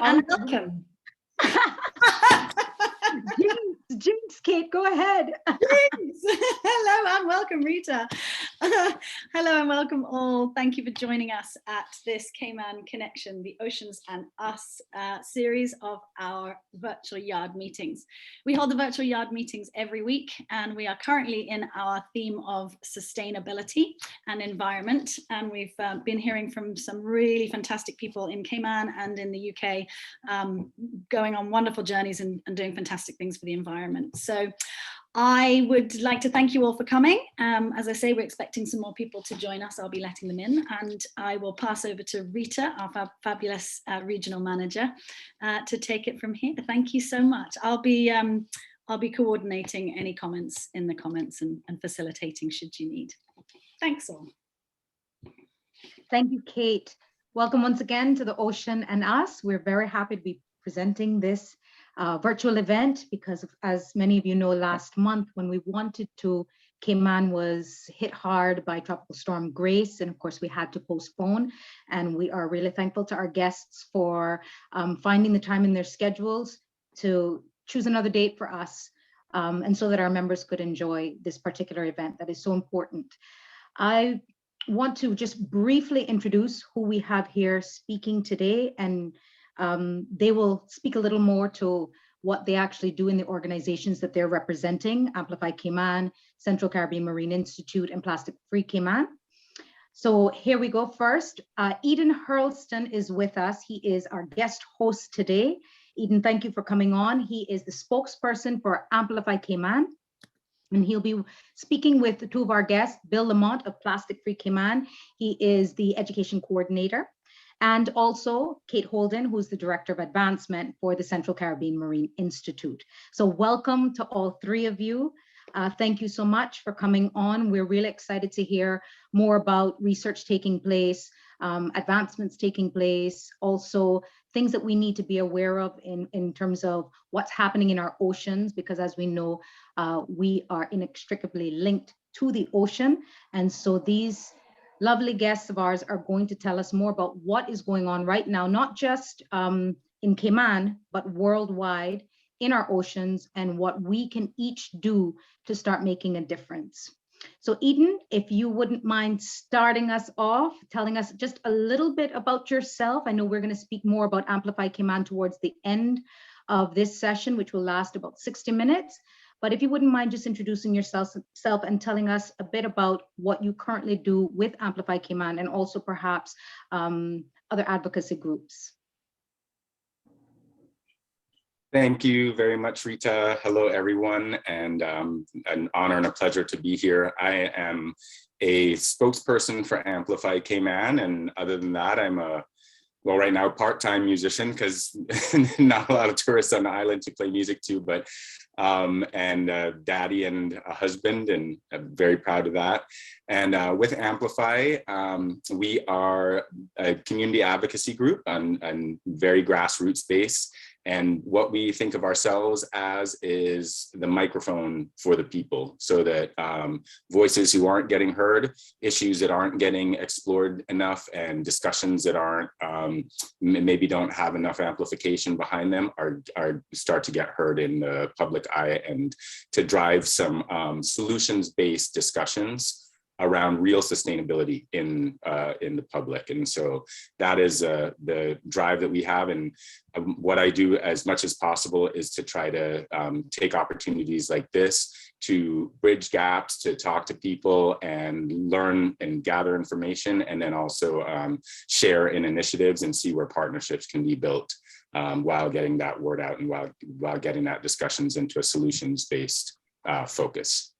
and welcome. Jinx, Kate, go ahead. Hello and welcome, Rita. Hello and welcome all. Thank you for joining us at this Cayman Connection, the Oceans and Us series of our virtual yard meetings. We hold the virtual yard meetings every week, and we are currently in our theme of sustainability and environment. And we've been hearing from some really fantastic people in Cayman and in the UK, going on wonderful journeys and doing fantastic things for the environment. So I would like to thank you all for coming. As I say, we're expecting some more people to join us. I'll be letting them in, and I will pass over to Rita, our fabulous regional manager, to take it from here. Thank you so much. I'll be coordinating any comments in the comments and facilitating should you need. Thanks all. Thank you, Kate. Welcome once again to the Ocean and Us. We're very happy to be presenting this virtual event because, as many of you know, last month when we wanted to, Cayman was hit hard by Tropical Storm Grace, and of course we had to postpone. And we are really thankful to our guests for finding the time in their schedules to choose another date for us, and so that our members could enjoy this particular event that is so important. I want to just briefly introduce who we have here speaking today, and they will speak a little more to what they actually do in the organizations that they're representing: Amplify Cayman, Central Caribbean Marine Institute, and Plastic Free Cayman. So here we go first. Eden Hurlston is with us. He is our guest host today. Eden, thank you for coming on. He is the spokesperson for Amplify Cayman, and he'll be speaking with two of our guests, Bill Lamont of Plastic Free Cayman. He is the education coordinator, and also Kate Holden, who's the Director of Advancement for the Central Caribbean Marine Institute. So welcome to all three of you. Thank you so much for coming on. We're really excited to hear more about research taking place, advancements taking place, also things that we need to be aware of in terms of what's happening in our oceans, because as we know, we are inextricably linked to the ocean. And so these lovely guests of ours are going to tell us more about what is going on right now, not just in Cayman, but worldwide in our oceans, and what we can each do to start making a difference. So Eden, if you wouldn't mind starting us off, telling us just a little bit about yourself. I know we're going to speak more about Amplify Cayman towards the end of this session, which will last about 60 minutes. But if you wouldn't mind just introducing yourself and telling us a bit about what you currently do with Amplify Cayman, and also perhaps other advocacy groups. Thank you very much, Rita. Hello, everyone, and an honor and a pleasure to be here. I am a spokesperson for Amplify Cayman, and other than that, I'm well, right now, part-time musician, because not a lot of tourists on the island to play music to, but and daddy and a husband, and I'm very proud of that. And with Amplify, we are a community advocacy group on very grassroots base. And what we think of ourselves as is the microphone for the people, so that voices who aren't getting heard, issues that aren't getting explored enough, and discussions that aren't maybe don't have enough amplification behind them are start to get heard in the public eye, and to drive some solutions-based discussions around real sustainability in the public. And so that is the drive that we have. And what I do as much as possible is to try to take opportunities like this to bridge gaps, to talk to people and learn and gather information, and then also share in initiatives and see where partnerships can be built while getting that word out, and while getting that discussions into a solutions-based focus.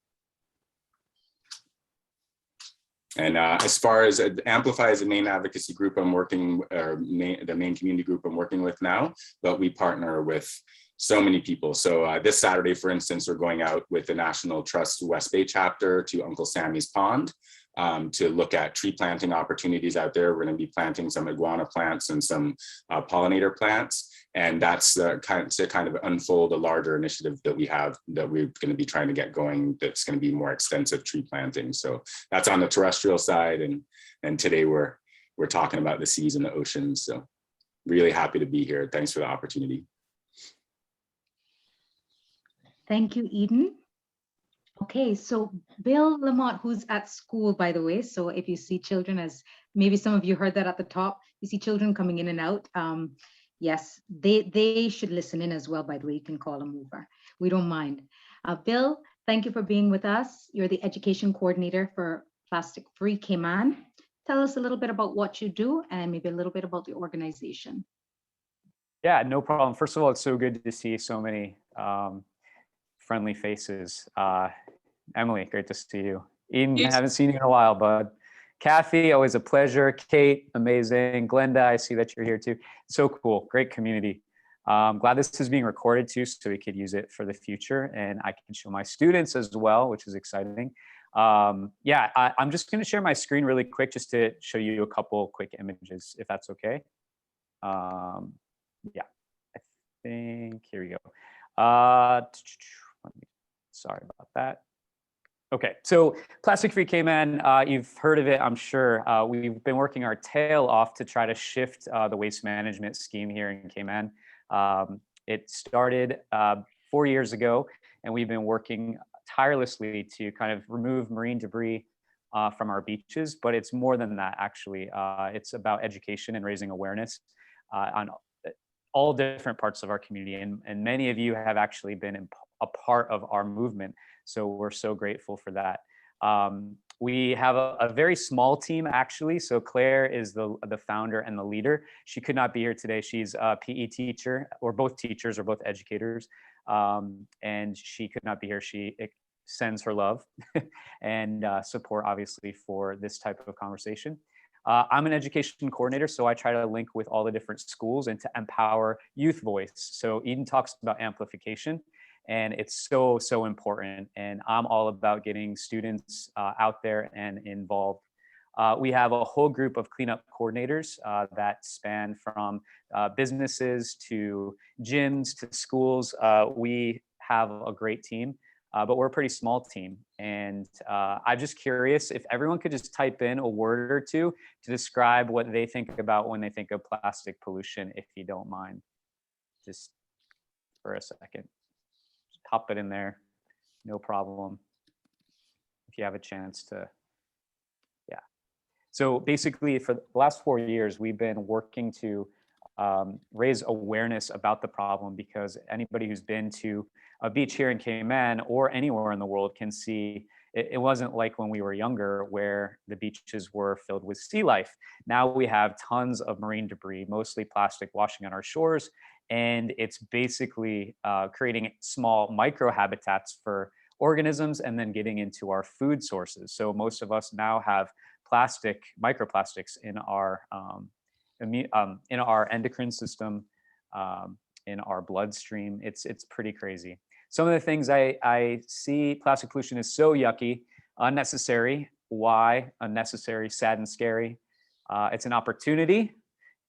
And as far as Amplify is the main advocacy group I'm working, the main community group I'm working with now, but we partner with so many people. So this Saturday, for instance, we're going out with the National Trust West Bay chapter to Uncle Sammy's Pond to look at tree planting opportunities out there. We're going to be planting some iguana plants and some pollinator plants. And that's to kind of unfold a larger initiative that we have, that we're going to be trying to get going, that's going to be more extensive tree planting. So that's on the terrestrial side. And today we're talking about the seas and the oceans. So really happy to be here. Thanks for the opportunity. Thank you, Eden. Okay, so Bill Lamont, who's at school, by the way, so if you see children, as maybe some of you heard that at the top, you see children coming in and out, yes, they should listen in as well, by the way. You can call them over. We don't mind. Bill, thank you for being with us. You're the education coordinator for Plastic Free Cayman. Tell us a little bit about what you do and maybe a little bit about the organization. Yeah, no problem. First of all, it's so good to see so many friendly faces. Emily, great to see you. Eden, haven't seen you in a while, bud. Kathy, always a pleasure. Kate, amazing. Glenda, I see that you're here too. So cool, great community. Glad this is being recorded too, so we could use it for the future, and I can show my students as well, which is exciting. Yeah, I'm just going to share my screen really quick just to show you a couple quick images, if that's okay. Yeah, I think, here we go. Sorry about that. Okay, so Plastic Free Cayman, you've heard of it, I'm sure. We've been working our tail off to try to shift the waste management scheme here in Cayman. It started 4 years ago, and we've been working tirelessly to kind of remove marine debris from our beaches, but it's more than that, actually. It's about education and raising awareness on all different parts of our community, and many of you have actually been a part of our movement. So we're so grateful for that. We have a very small team, actually. So Claire is the founder and the leader. She could not be here today. She's a PE teacher, or both teachers, or both educators. And she could not be here. She sends her love and support, obviously, for this type of conversation. I'm an education coordinator, so I try to link with all the different schools and to empower youth voice. So Eden talks about amplification, and it's so, so important. And I'm all about getting students out there and involved. We have a whole group of cleanup coordinators that span from businesses to gyms to schools. We have a great team, but we're a pretty small team. And I'm just curious if everyone could just type in a word or two to describe what they think about when they think of plastic pollution, if you don't mind, just for a second. Pop it in there, no problem, if you have a chance to. Yeah. So basically, for the last 4 years, we've been working to raise awareness about the problem, because anybody who's been to a beach here in Cayman or anywhere in the world can see it wasn't like when we were younger, where the beaches were filled with sea life. Now we have tons of marine debris, mostly plastic, washing on our shores. And it's basically creating small microhabitats for organisms and then getting into our food sources. So most of us now have microplastics in our endocrine system, in our bloodstream. It's pretty crazy. Some of the things I see, plastic pollution is so yucky, unnecessary. Why? Unnecessary, sad and scary. It's an opportunity,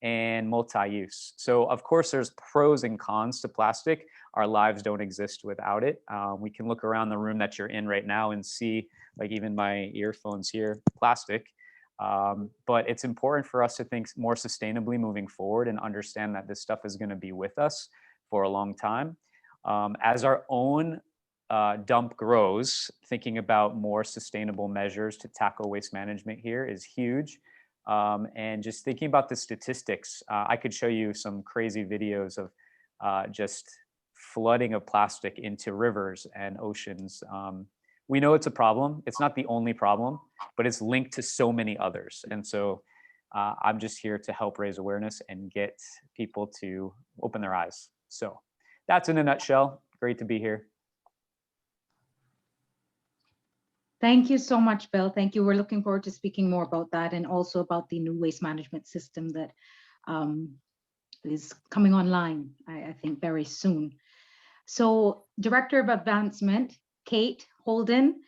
and multi-use. So of course there's pros and cons to plastic. Our lives don't exist without it. We can look around the room that you're in right now and see, like even my earphones here, plastic. But it's important for us to think more sustainably moving forward and understand that this stuff is going to be with us for a long time. As our own dump grows, thinking about more sustainable measures to tackle waste management here is huge. And just thinking about the statistics, I could show you some crazy videos of just flooding of plastic into rivers and oceans. We know it's a problem. It's not the only problem, but it's linked to so many others. And so I'm just here to help raise awareness and get people to open their eyes. So that's in a nutshell. Great to be here. Thank you so much, Bill. Thank you. We're looking forward to speaking more about that, and also about the new waste management system that is coming online, I think, very soon. So, Director of Advancement, Kate Holden,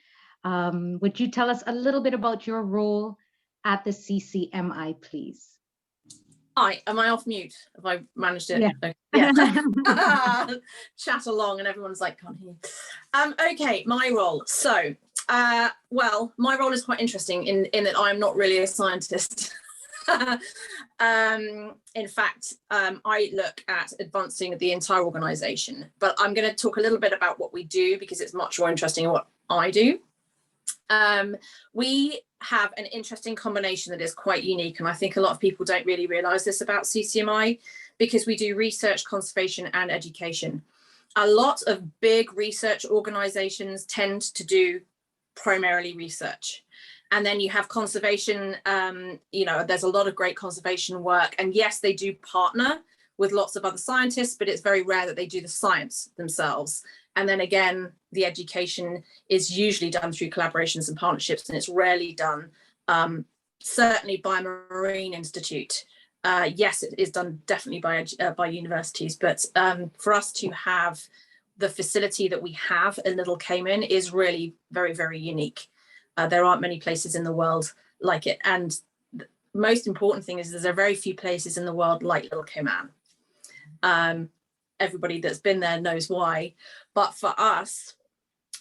would you tell us a little bit about your role at the CCMI, please? Hi, am I off mute? Have I managed it? Yeah. Yeah. Chat along and everyone's like, can't hear. Okay, my role. So, well, my role is quite interesting in that I'm not really a scientist. In fact, I look at advancing the entire organization, but I'm going to talk a little bit about what we do because it's much more interesting in what I do. We have an interesting combination that is quite unique, and I think a lot of people don't really realize this about CCMI, because we do research, conservation, and education. A lot of big research organizations tend to do primarily research. And then you have conservation, you know, there's a lot of great conservation work. And yes, they do partner with lots of other scientists, but it's very rare that they do the science themselves. And then again, the education is usually done through collaborations and partnerships, and it's rarely done, certainly by a Marine Institute. Yes, it is done definitely by universities, but for us to have the facility that we have in Little Cayman is really very, very unique. There aren't many places in the world like it. And the most important thing is there are very few places in the world like Little Cayman. Everybody that's been there knows why. But for us,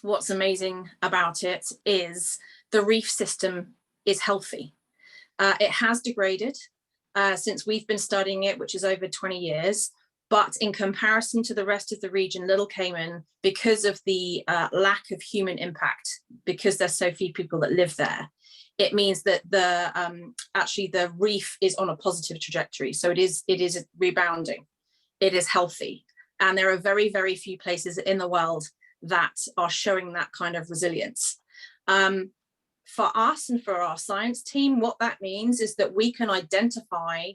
what's amazing about it is the reef system is healthy. It has degraded since we've been studying it, which is over 20 years. But in comparison to the rest of the region, Little Cayman, because of the lack of human impact, because there's so few people that live there, it means that actually the reef is on a positive trajectory. So it is rebounding, it is healthy. And there are very, very few places in the world that are showing that kind of resilience. For us and for our science team, what that means is that we can identify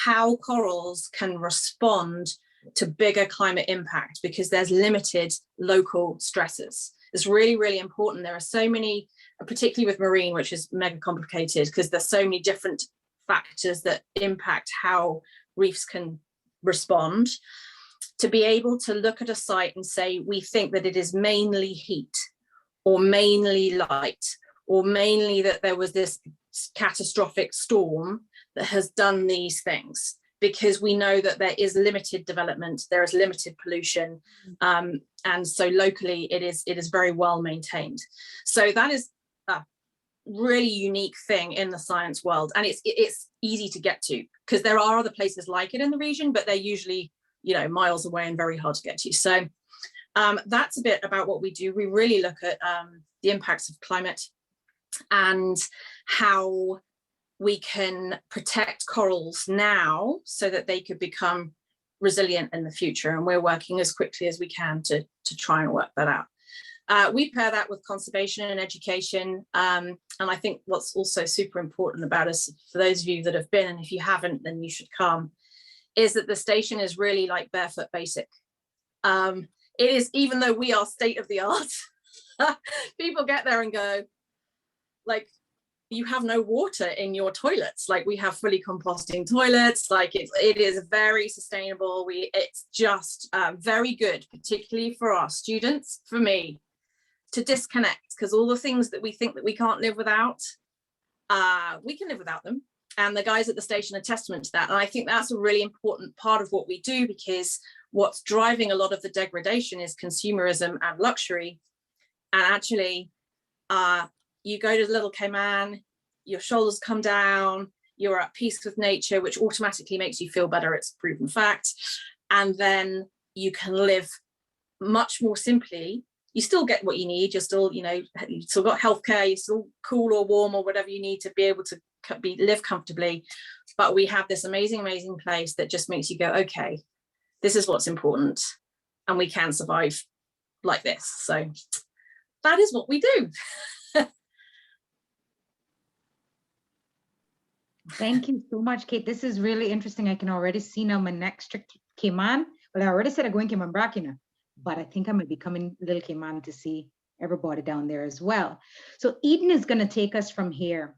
how corals can respond to bigger climate impact because there's limited local stresses. It's really, really important. There are so many, particularly with marine, which is mega complicated because there's so many different factors that impact how reefs can respond. To be able to look at a site and say, we think that it is mainly heat or mainly light or mainly that there was this catastrophic storm that has done these things, because we know that there is limited development, there is limited pollution, and so locally it is very well maintained. So that is a really unique thing in the science world, and it's easy to get to because there are other places like it in the region, but they're usually, you know, miles away and very hard to get to. So that's a bit about what we do. We really look at the impacts of climate and how we can protect corals now so that they could become resilient in the future. And we're working as quickly as we can to try and work that out. We pair that with conservation and education. And I think what's also super important about us, for those of you that have been, and if you haven't, then you should come, is that the station is really like barefoot basic. It is, even though we are state of the art, people get there and go, like, you have no water in your toilets. Like, we have fully composting toilets. Like, it is very sustainable. It's just very good, particularly for our students, for me, to disconnect, because all the things that we think that we can't live without, we can live without them. And the guys at the station are testament to that. And I think that's a really important part of what we do, because what's driving a lot of the degradation is consumerism and luxury. And actually, you go to Little Cayman, your shoulders come down, you're at peace with nature, which automatically makes you feel better. It's a proven fact. And then you can live much more simply. You still get what you need. You're still, you know, you still got healthcare, you're still cool or warm or whatever you need to be able to live comfortably. But we have this amazing, amazing place that just makes you go, okay, this is what's important. And we can survive like this. So that is what we do. Thank you so much, Kate. This is really interesting. I can already see now my next trip to Cayman. Well, I already said I'm going to Cayman Brackina, but I think I might be coming Little Cayman to see everybody down there as well. So Eden is going to take us from here.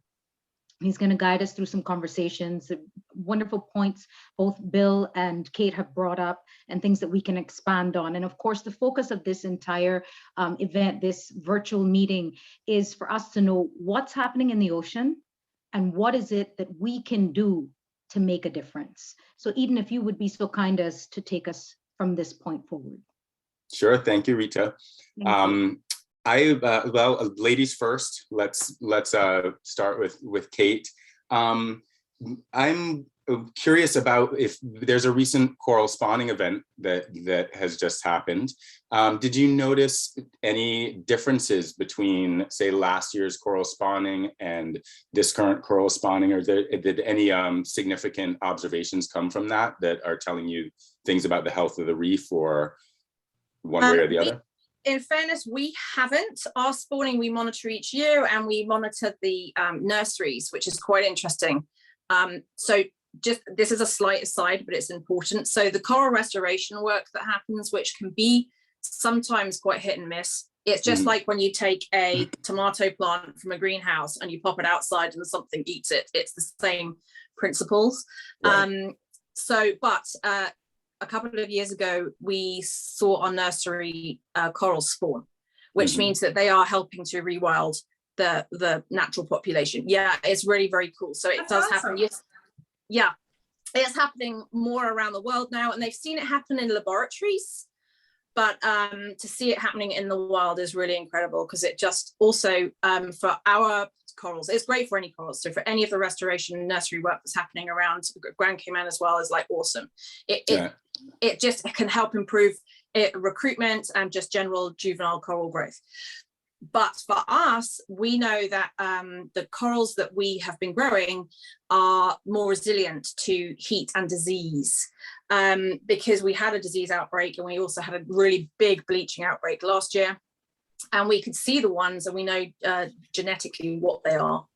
He's going to guide us through some conversations, wonderful points both Bill and Kate have brought up, and things that we can expand on. And of course, the focus of this entire event, this virtual meeting, is for us to know what's happening in the ocean and what is it that we can do to make a difference. So Eden, if you would be so kind as to take us from this point forward. Sure, thank you, Rita. Well, ladies first. Let's start with Kate. I'm curious about if there's a recent coral spawning event that has just happened. Did you notice any differences between, say, last year's coral spawning and this current coral spawning, or did any significant observations come from that are telling you things about the health of the reef, or one way or the other? In fairness, we haven't. Our spawning we monitor each year, and we monitor the nurseries, which is quite interesting. So just this is a slight aside, but it's important. So the coral restoration work that happens, which can be sometimes quite hit and miss. It's just like when you take a tomato plant from a greenhouse and you pop it outside and something eats it. It's the same principles. Right. But a couple of years ago, we saw our nursery corals spawn, which means that they are helping to rewild the natural population. Yeah, it's really very cool. So it does happen. Yes. Yeah, it's happening more around the world now, and they've seen it happen in laboratories, but to see it happening in the wild is really incredible, because it just also for our corals, it's great for any corals. So for any of the restoration nursery work that's happening around Grand Cayman as well is like awesome. It just can help improve recruitment and just general juvenile coral growth. But for us, we know that the corals that we have been growing are more resilient to heat and disease, because we had a disease outbreak, and we also had a really big bleaching outbreak last year. And we could see the ones, and we know genetically what they are.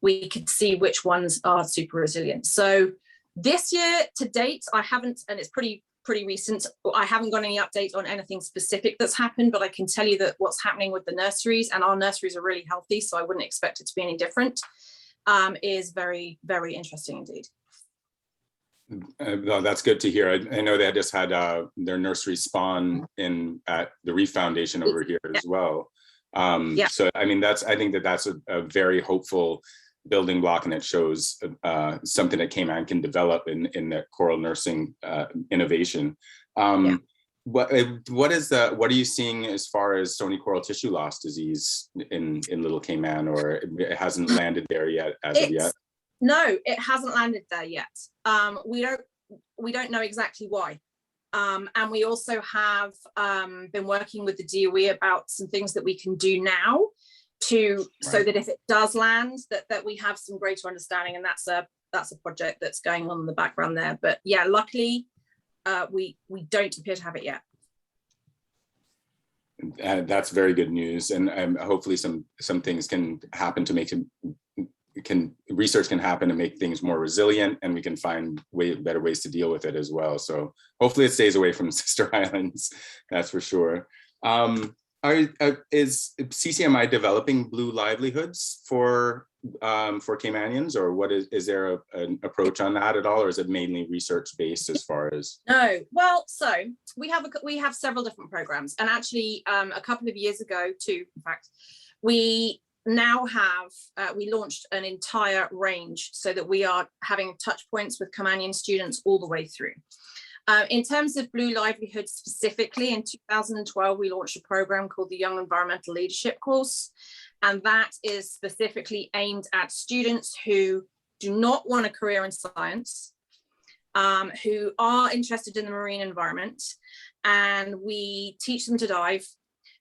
We could see which ones are super resilient. So this year to date, I haven't, and it's pretty recent, I haven't got any update on anything specific that's happened, but I can tell you that what's happening with the nurseries, and our nurseries are really healthy, so I wouldn't expect it to be any different, is very, very interesting indeed. No, that's good to hear. I know they just had their nursery spawn at the Reef Foundation over here as well. So I mean, I think that's a very hopeful building block, and it shows something that Cayman can develop in the coral nursing innovation. What are you seeing as far as stony coral tissue loss disease in Little Cayman, or it hasn't landed there yet as of yet? No, it hasn't landed there yet. We don't know exactly why. And we also have been working with the DOE about some things that we can do now so that if it does land, that we have some greater understanding, and that's a project that's going on in the background there. But yeah, luckily we don't appear to have it yet. That's very good news, and hopefully some things can happen to make research can happen to make things more resilient, and we can find better ways to deal with it as well. So hopefully it stays away from sister islands, that's for sure. Is CCMI developing blue livelihoods for Caymanians, or what is there an approach on that at all, or is it mainly research based as far as? No, well, so we have several different programs, and actually a couple of years ago too, in fact, we now have we launched an entire range so that we are having touch points with Caymanian students all the way through. In terms of blue livelihoods specifically, in 2012 we launched a program called the Young Environmental Leadership course, and that is specifically aimed at students who do not want a career in science, who are interested in the marine environment, and we teach them to dive.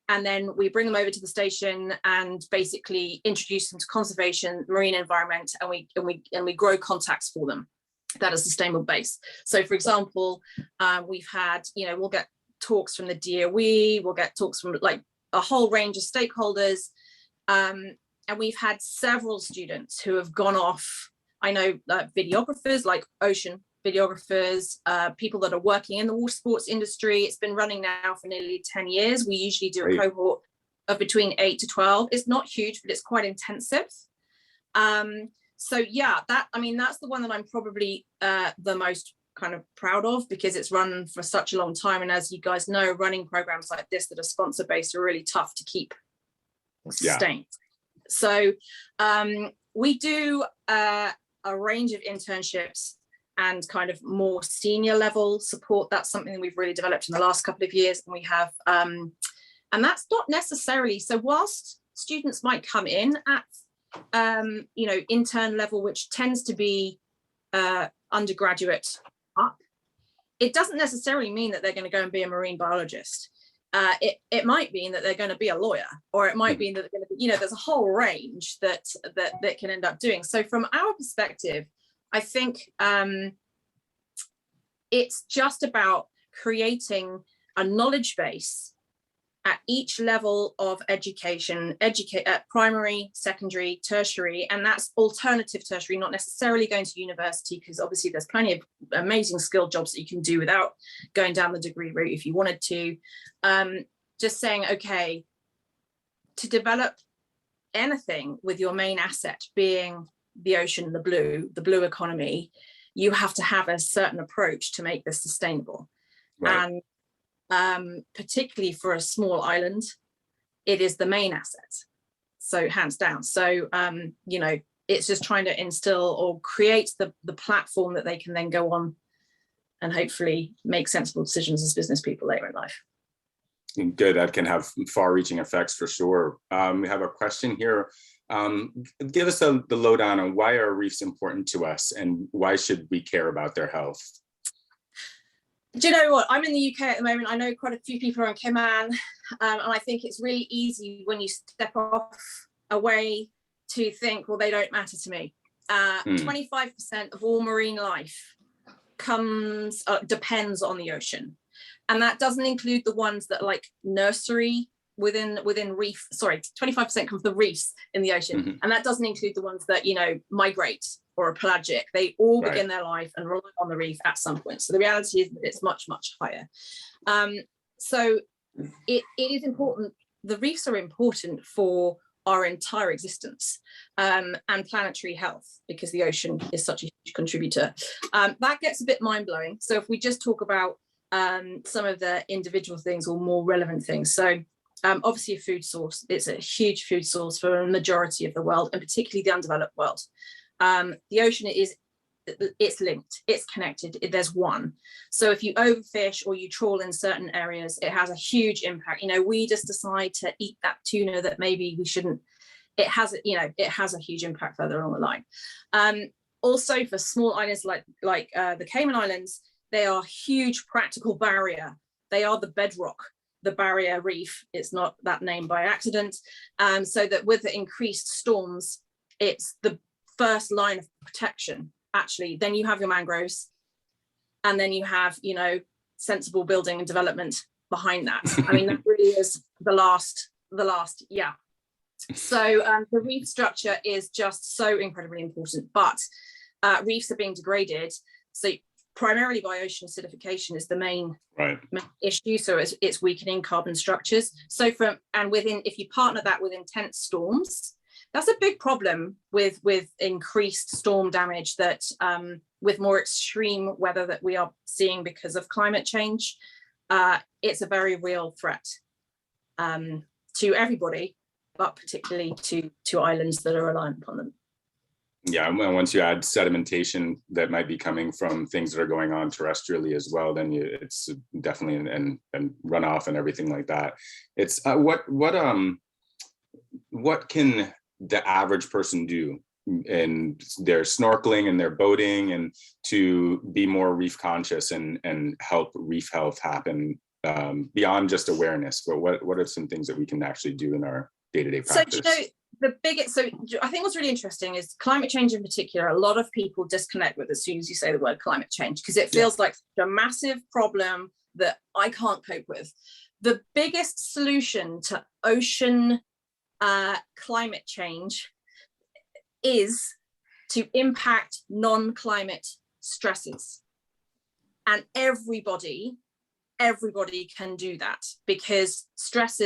And then we bring them over to the station and basically introduce them to conservation, marine environment, and we grow contacts for them that are sustainable base. So for example, we've had, we'll get talks from the DOE, we'll get talks from like a whole range of stakeholders. And we've had several students who have gone off, I know videographers, like ocean videographers, people that are working in the water sports industry. It's been running now for nearly 10 years. We usually do a cohort of between 8 to 12. It's not huge, but it's quite intensive. So yeah, that's the one that I'm probably the most kind of proud of, because it's run for such a long time. And as you guys know, running programs like this that are sponsor based are really tough to keep sustained. So we do a range of internships and kind of more senior level support. That's something that we've really developed in the last couple of years. And we have, and that's not necessarily, so whilst students might come in at, intern level, which tends to be undergraduate up, it doesn't necessarily mean that they're going to go and be a marine biologist. It might mean that they're going to be a lawyer, or it might mean that they're going to be, there's a whole range that can end up doing. So from our perspective, I think it's just about creating a knowledge base at each level of education, primary, secondary, tertiary, and that's alternative tertiary, not necessarily going to university, because obviously there's plenty of amazing skilled jobs that you can do without going down the degree route if you wanted to. Just saying, okay, to develop anything with your main asset being the ocean, the blue economy, you have to have a certain approach to make this sustainable. Right. And particularly for a small island, it is the main asset. So hands down. So, it's just trying to instill or create the platform that they can then go on and hopefully make sensible decisions as business people later in life. Good, that can have far-reaching effects for sure. We have a question here. Give us the lowdown on why are reefs important to us and why should we care about their health? Do you know what? I'm in the UK at the moment. I know quite a few people are in Cayman, and I think it's really easy when you step off away to think, well, they don't matter to me. 25% of all marine life depends on the ocean. And that doesn't include the ones that like nursery within reef, 25% come from the reefs in the ocean. And that doesn't include the ones that, migrate or are pelagic. They all begin their life and rely on the reef at some point. So the reality is that it's much, much higher. So it is important. The reefs are important for our entire existence and planetary health, because the ocean is such a huge contributor. That gets a bit mind-blowing. So if we just talk about some of the individual things or more relevant things. So obviously a food source, it's a huge food source for a majority of the world, and particularly the undeveloped world. The ocean it's linked, it's connected, there's one. So if you overfish or you trawl in certain areas, it has a huge impact. We just decide to eat that tuna that maybe we shouldn't. It has a huge impact further along the line. Also for small islands like the Cayman Islands, they are huge practical barrier. They are the bedrock, the barrier reef. It's not that name by accident. So that with the increased storms, it's the first line of protection, actually. Then you have your mangroves, and then you have, sensible building and development behind that. I mean, that really is the last, yeah. So the reef structure is just so incredibly important, but reefs are being degraded. So primarily by ocean acidification is the main issue. So it's weakening carbon structures. So if you partner that with intense storms, that's a big problem with increased storm damage that with more extreme weather that we are seeing because of climate change. It's a very real threat to everybody, but particularly to islands that are reliant upon them. Yeah, and once you add sedimentation that might be coming from things that are going on terrestrially as well, then it's definitely and runoff and everything like that. It's what can the average person do in their snorkeling and their boating and to be more reef conscious and help reef health happen beyond just awareness? But what are some things that we can actually do in our day-to-day practice? So I think what's really interesting is climate change in particular. A lot of people disconnect with as soon as you say the word climate change, because it feels like a massive problem that I can't cope with. The biggest solution to ocean climate change is to impact non-climate stresses. And everybody can do that, because stress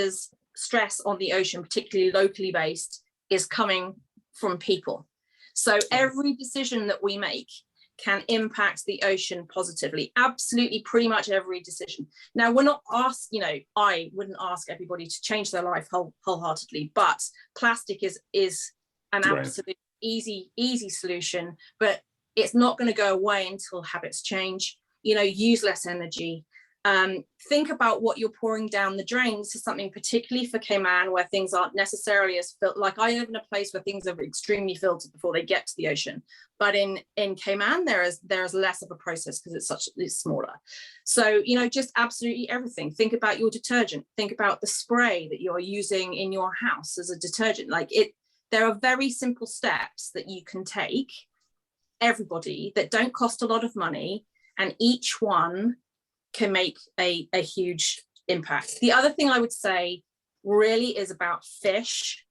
on the ocean, particularly locally based, is coming from people. So every decision that we make can impact the ocean positively. Absolutely, pretty much every decision. Now, we're not asked, I wouldn't ask everybody to change their life wholeheartedly, but plastic is an absolute easy solution, but it's not going to go away until habits change. Use less energy, Think about what you're pouring down the drains to something, particularly for Cayman, where things aren't necessarily as like I live in a place where things are extremely filtered before they get to the ocean, but in Cayman there is less of a process because it's smaller. So, you know, just absolutely everything. Think about your detergent, think about the spray that you're using in your house as a detergent. Like there are very simple steps that you can take, everybody, that don't cost a lot of money, and each one can make a huge impact. The other thing I would say really is about fish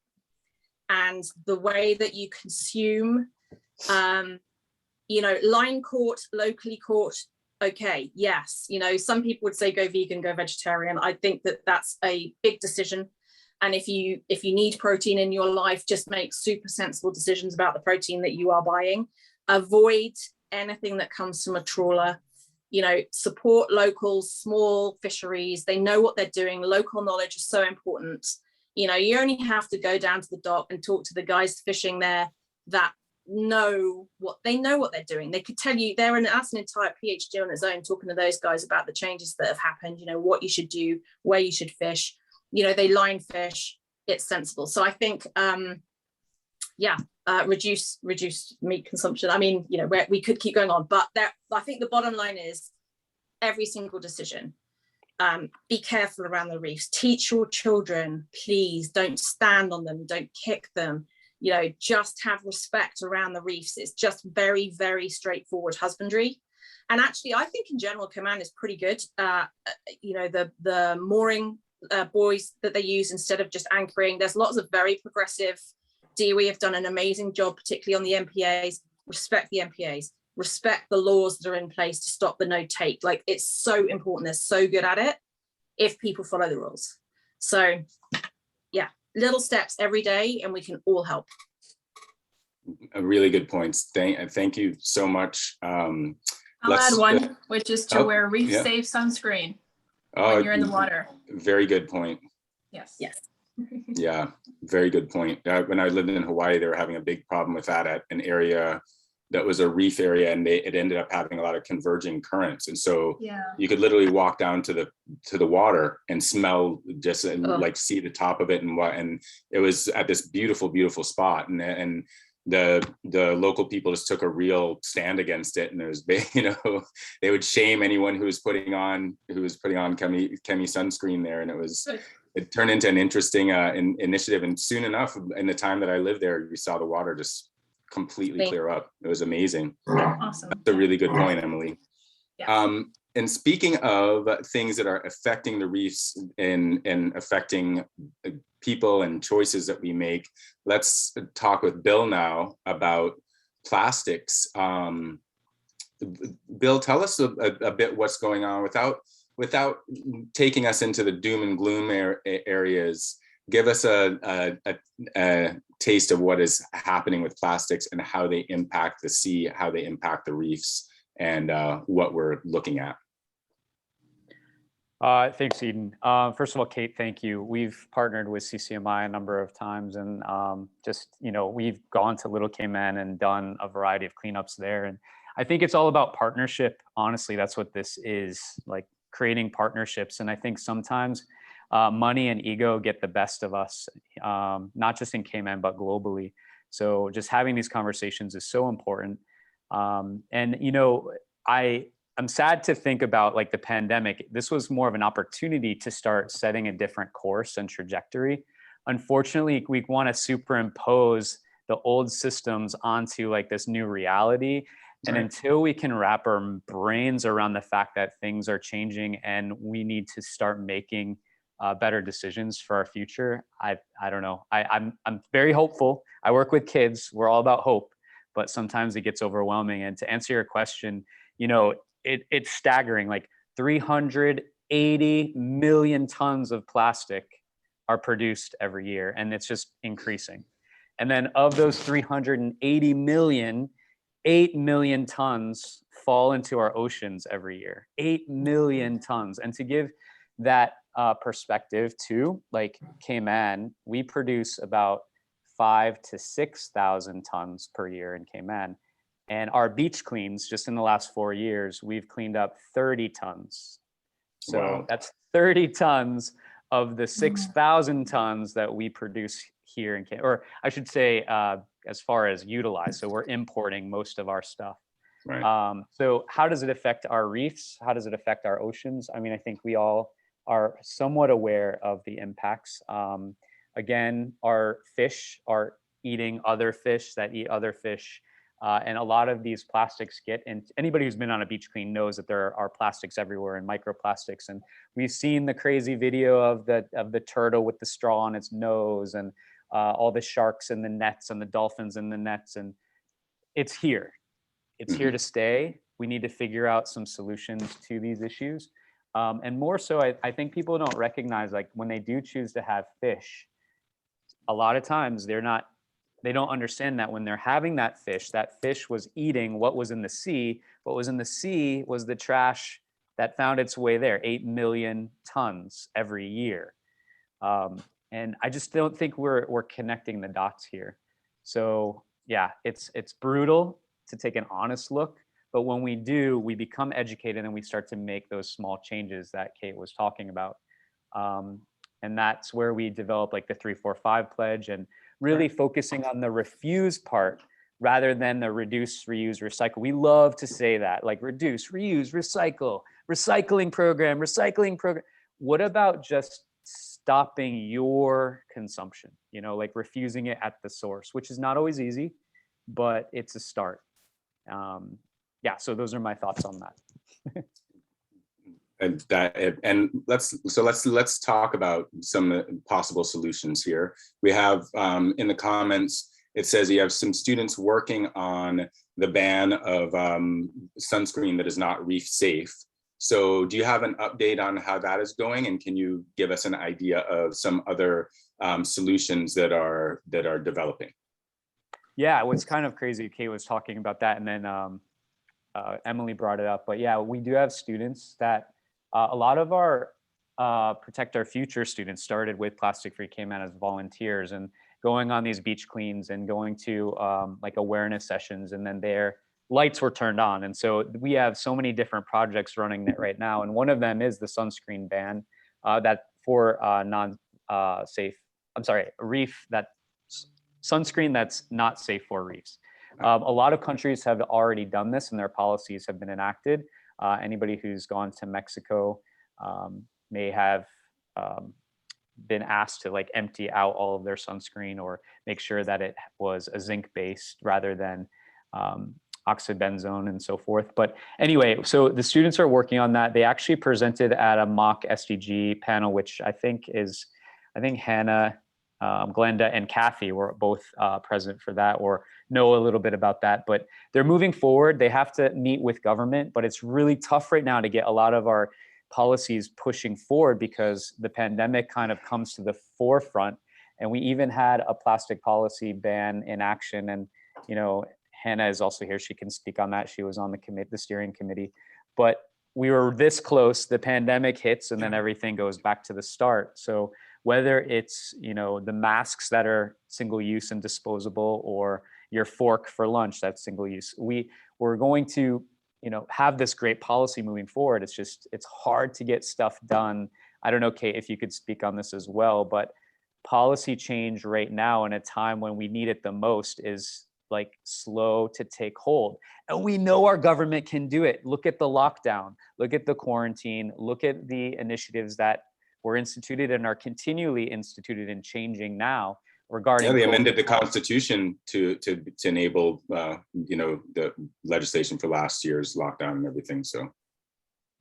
and the way that you consume, you know, line caught, locally caught, okay, yes. You know, some people would say go vegan, go vegetarian. I think that that's a big decision. And if you need protein in your life, just make super sensible decisions about the protein that you are buying. Avoid anything that comes from a trawler. You know, support local small fisheries. They know what they're doing. Local knowledge is so important. You know, you only have to go down to the dock and talk to the guys fishing there that know what they're doing. They could tell you, that's an entire PhD on its own, talking to those guys about the changes that have happened, you know, what you should do, where you should fish. You know, they line fish, it's sensible. So I think, reduce meat consumption. I mean, you know, we could keep going on, but I think the bottom line is every single decision. Be careful around the reefs. Teach your children, please don't stand on them, don't kick them. You know, just have respect around the reefs. It's just very, very straightforward husbandry. And actually, I think in general, Cayman is pretty good. You know, the mooring buoys that they use instead of just anchoring. There's lots of very progressive. DOE have done an amazing job, particularly on the MPAs. Respect the MPAs. Respect the laws that are in place to stop the no take. Like, it's so important. They're so good at it if people follow the rules. So yeah, little steps every day and we can all help. A really good points. Thank you so much. I'll add one, which is to wear reef safe sunscreen when you're in the water. Very good point. Yes. Yeah, very good point. When I lived in Hawaii, they were having a big problem with that at an area that was a reef area, and it ended up having a lot of converging currents. And so you could literally walk down to the water and smell just like see the top of it, and it was at this beautiful, beautiful spot. And the local people just took a real stand against it, and there was, you know, they would shame anyone who was putting on chemi sunscreen there, and it turned into an interesting initiative. And soon enough, in the time that I lived there, we saw the water just completely clear up. It was amazing. Awesome. That's a really good point, Emily. Yeah. And speaking of things that are affecting the reefs and affecting people and choices that we make, let's talk with Bill now about plastics. Bill, tell us a bit what's going on without taking us into the doom and gloom areas. Give us a taste of what is happening with plastics and how they impact the sea, how they impact the reefs, and what we're looking at. Thanks, Eden. First of all, Kate, thank you. We've partnered with CCMI a number of times, and just, you know, we've gone to Little Cayman and done a variety of cleanups there. And I think it's all about partnership. Honestly, that's what this is, like creating partnerships. And I think sometimes money and ego get the best of us, not just in Cayman, but globally. So just having these conversations is so important. And, you know, I'm sad to think about like the pandemic. This was more of an opportunity to start setting a different course and trajectory. Unfortunately, we want to superimpose the old systems onto like this new reality. And until we can wrap our brains around the fact that things are changing and we need to start making better decisions for our future, I don't know. I'm very hopeful. I work with kids. We're all about hope, but sometimes it gets overwhelming. And to answer your question, you know, it's staggering. Like 380 million tons of plastic are produced every year, and it's just increasing. And then of those 380 million, 8 million tons fall into our oceans every year. 8 million tons. And to give that perspective to like Cayman, we produce about 5,000 to 6,000 tons per year in Cayman. And our beach cleans, just in the last 4 years, we've cleaned up 30 tons. So Wow. that's 30 tons of the 6,000 tons that we produce here in Canada, or I should say, as far as utilized. So we're importing most of our stuff. Right. So how does it affect our reefs? How does it affect our oceans? I mean, I think we all are somewhat aware of the impacts. Again, our fish are eating other fish that eat other fish. And a lot of these plastics get in. Anybody who's been on a beach clean knows that there are plastics everywhere and microplastics. And we've seen the crazy video of the turtle with the straw on its nose, and all the sharks in the nets and the dolphins in the nets. And it's here. It's here to stay. We need to figure out some solutions to these issues. And more so, I think people don't recognize, like, when they do choose to have fish, a lot of times they don't understand that when they're having that fish was eating what was in the sea. What was in the sea was the trash that found its way there, 8 million tons every year. And I just don't think we're connecting the dots here. So yeah, it's brutal to take an honest look, but when we do, we become educated and we start to make those small changes that Kate was talking about. And that's where we develop like the 3-4-5 pledge, and really focusing on the refuse part rather than the reduce, reuse, recycle. We love to say that, like reduce, reuse, recycle, recycling program. What about just stopping your consumption? You know, like refusing it at the source, which is not always easy, but it's a start. Yeah, so those are my thoughts on that. And let's talk about some possible solutions here. We have in the comments, it says you have some students working on the ban of sunscreen that is not reef safe. So do you have an update on how that is going? And can you give us an idea of some other solutions that are developing? Yeah, what's kind of crazy, Kate was talking about that, and then Emily brought it up. But yeah, we do have students that a lot of our Protect Our Future students started with Plastic Free Cayman as volunteers and going on these beach cleans and going to like awareness sessions, and then their lights were turned on. And so we have so many different projects running right now. And one of them is the sunscreen ban that for reef, that sunscreen that's not safe for reefs. A lot of countries have already done this and their policies have been enacted. Anybody who's gone to Mexico may have been asked to like empty out all of their sunscreen or make sure that it was a zinc based rather than oxybenzone and so forth. But anyway, so the students are working on that. They actually presented at a mock SDG panel, which I think Hannah, Glenda, and Kathy were both present for that or know a little bit about that. But they're moving forward. They have to meet with government, but it's really tough right now to get a lot of our policies pushing forward because the pandemic kind of comes to the forefront. And we even had a plastic policy ban in action. And, you know, Hannah is also here. She can speak on that. She was on the steering committee. But we were this close, the pandemic hits, and then everything goes back to the start. So whether it's, you know, the masks that are single use and disposable, or your fork for lunch that's single use, we're going to, you know, have this great policy moving forward. It's just, it's hard to get stuff done. I don't know, Kate, if you could speak on this as well, but policy change right now in a time when we need it the most is like slow to take hold. And we know our government can do it. Look at the lockdown, look at the quarantine, look at the initiatives that were instituted and are continually instituted and changing now regarding. Yeah, they amended the Constitution to enable, you know, the legislation for last year's lockdown and everything. So,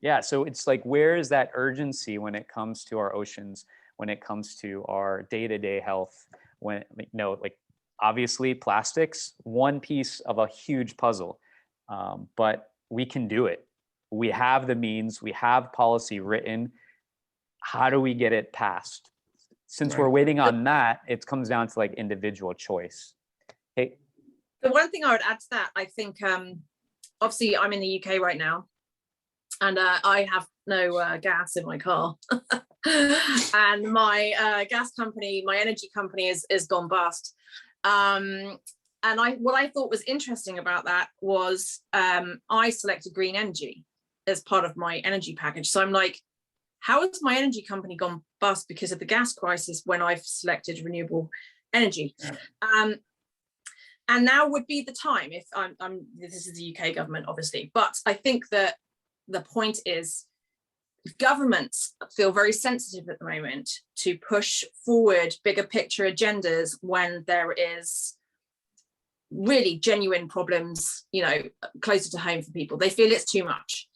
yeah, so it's like, where is that urgency when it comes to our oceans, when it comes to our day-to-day health? When, you know, like obviously plastics, one piece of a huge puzzle, but we can do it. We have the means, we have policy written. How do we get it passed? Since we're waiting on that, it comes down to like individual choice. Hey. The one thing I would add to that, I think, obviously I'm in the UK right now, and I have no gas in my car. And my gas company, my energy company is gone bust. And what I thought was interesting about that was I selected green energy as part of my energy package. So I'm like, how has my energy company gone bust because of the gas crisis when I've selected renewable energy? And now would be the time, if this is the UK government, obviously, but I think that the point is governments feel very sensitive at the moment to push forward bigger picture agendas when there is really genuine problems, you know, closer to home for people. They feel it's too much,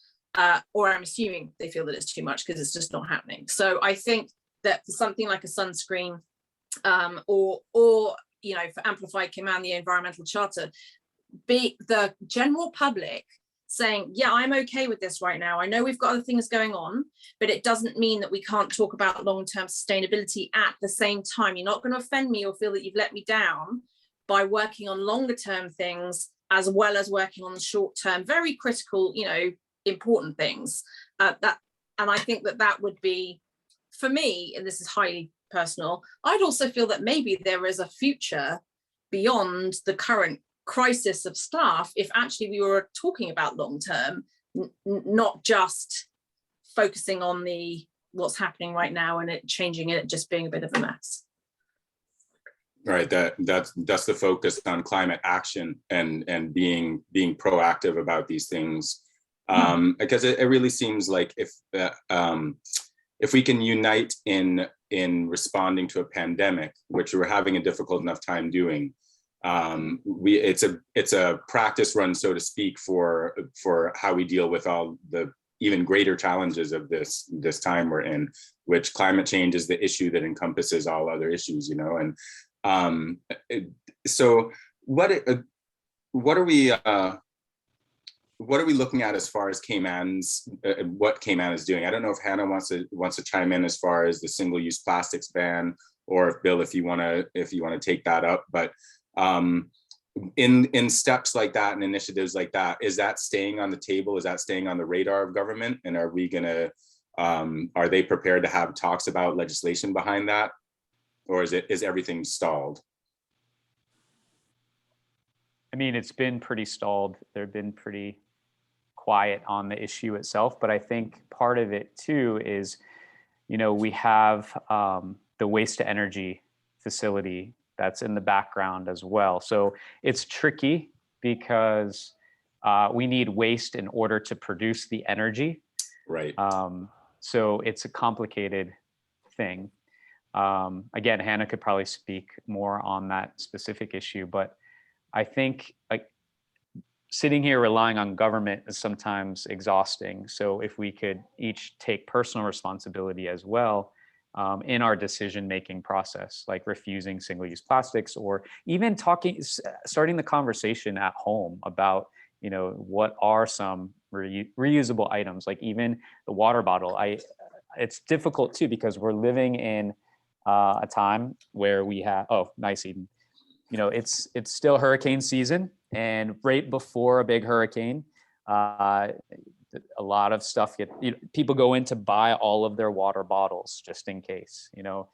or I'm assuming they feel that it's too much because it's just not happening. So I think that for something like a sunscreen, or you know, for Amplify Cayman, the Environmental Charter, be the general public saying, yeah, I'm okay with this right now. I know we've got other things going on, but it doesn't mean that we can't talk about long-term sustainability at the same time. You're not going to offend me or feel that you've let me down by working on longer term things as well as working on the short term, very critical, you know, important things. And I think that that would be, for me, and this is highly personal, I'd also feel that maybe there is a future beyond the current crisis of staff if actually we were talking about long term, not just focusing on what's happening right now and it changing it just being a bit of a mess. Right, that's the focus on climate action and being proactive about these things, because it really seems like if we can unite in responding to a pandemic, which we're having a difficult enough time doing, it's a practice run, so to speak, for how we deal with all the even greater challenges of this time we're in, which climate change is the issue that encompasses all other issues, you know. And so what are we looking at as far as Cayman's what Cayman is doing? I don't know if Hannah wants to chime in as far as the single-use plastics ban, or if Bill, if you want to take that up. But in steps like that and initiatives like that, is that staying on the table? Is that staying on the radar of government? And are they prepared to have talks about legislation behind that? Or is everything stalled? I mean, it's been pretty stalled. They've been pretty quiet on the issue itself, but I think part of it too is, you know, we have the waste to energy facility that's in the background as well. So it's tricky because we need waste in order to produce the energy. Right. So it's a complicated thing. Again, Hannah could probably speak more on that specific issue, but I think like sitting here relying on government is sometimes exhausting. So if we could each take personal responsibility as well in our decision-making process, like refusing single-use plastics, or even starting the conversation at home about, you know, what are some reusable items, like even the water bottle. It's difficult too, because we're living in a time where we have, oh, nice, Eden. You know, it's still hurricane season, and right before a big hurricane, a lot of stuff people go in to buy all of their water bottles just in case. You know,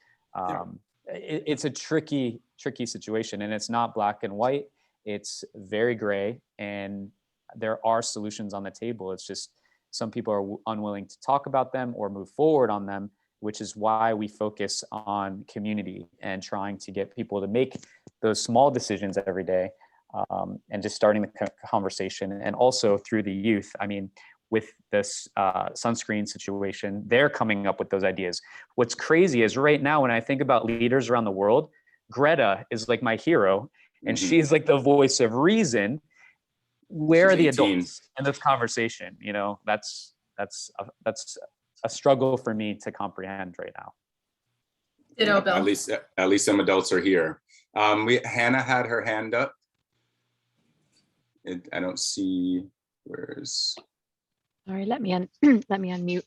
it's a tricky situation, and it's not black and white. It's very gray, and there are solutions on the table. It's just some people are unwilling to talk about them or move forward on them, which is why we focus on community and trying to get people to make those small decisions every day, and just starting the conversation. And also through the youth, I mean, with this sunscreen situation, they're coming up with those ideas. What's crazy is right now, when I think about leaders around the world, Greta is like my hero, and she's like the voice of reason. Where are the adults in this conversation? You know, that's a struggle for me to comprehend right now. Ditto, Bill. At least some adults are here. Hannah had her hand up. I don't see where's. Sorry, let me unmute.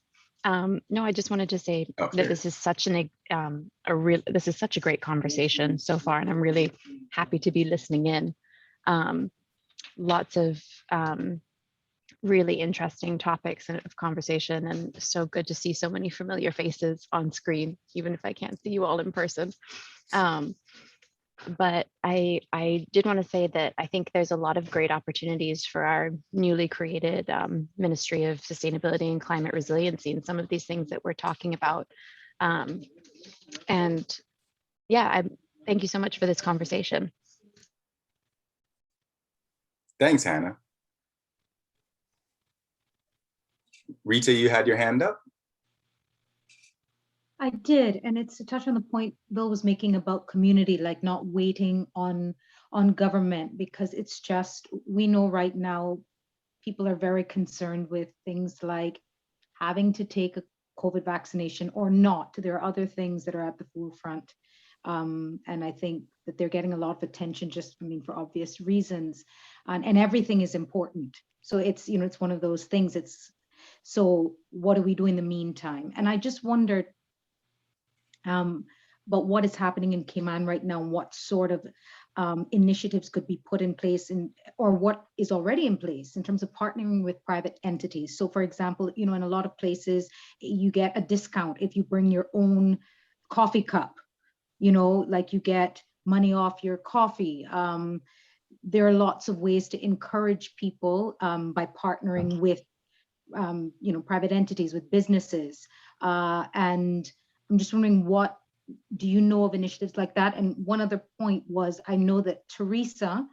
No, I just wanted to say that this is such this is such a great conversation so far, and I'm really happy to be listening in. Lots of really interesting topics of conversation, and so good to see so many familiar faces on screen, even if I can't see you all in person. but I did want to say that I think there's a lot of great opportunities for our newly created Ministry of Sustainability and Climate Resiliency and some of these things that we're talking about. And yeah, thank you so much for this conversation. Thanks, Hannah. Rita, you had your hand up? I did, and it's to touch on the point Bill was making about community, like not waiting on government, because it's just, we know right now people are very concerned with things like having to take a COVID vaccination or not. There are other things that are at the forefront. And I think that they're getting a lot of attention just, I mean, for obvious reasons, and everything is important. So it's, you know, it's one of those things. So what do we do in the meantime? And I just wondered, but what is happening in Cayman right now, and what sort of initiatives could be put in place, or what is already in place in terms of partnering with private entities. So for example, you know, in a lot of places, you get a discount if you bring your own coffee cup, you know, like you get money off your coffee. There are lots of ways to encourage people by partnering with, you know, private entities, with businesses. And I'm just wondering, what do you know of initiatives like that? And one other point was, I know that Teresa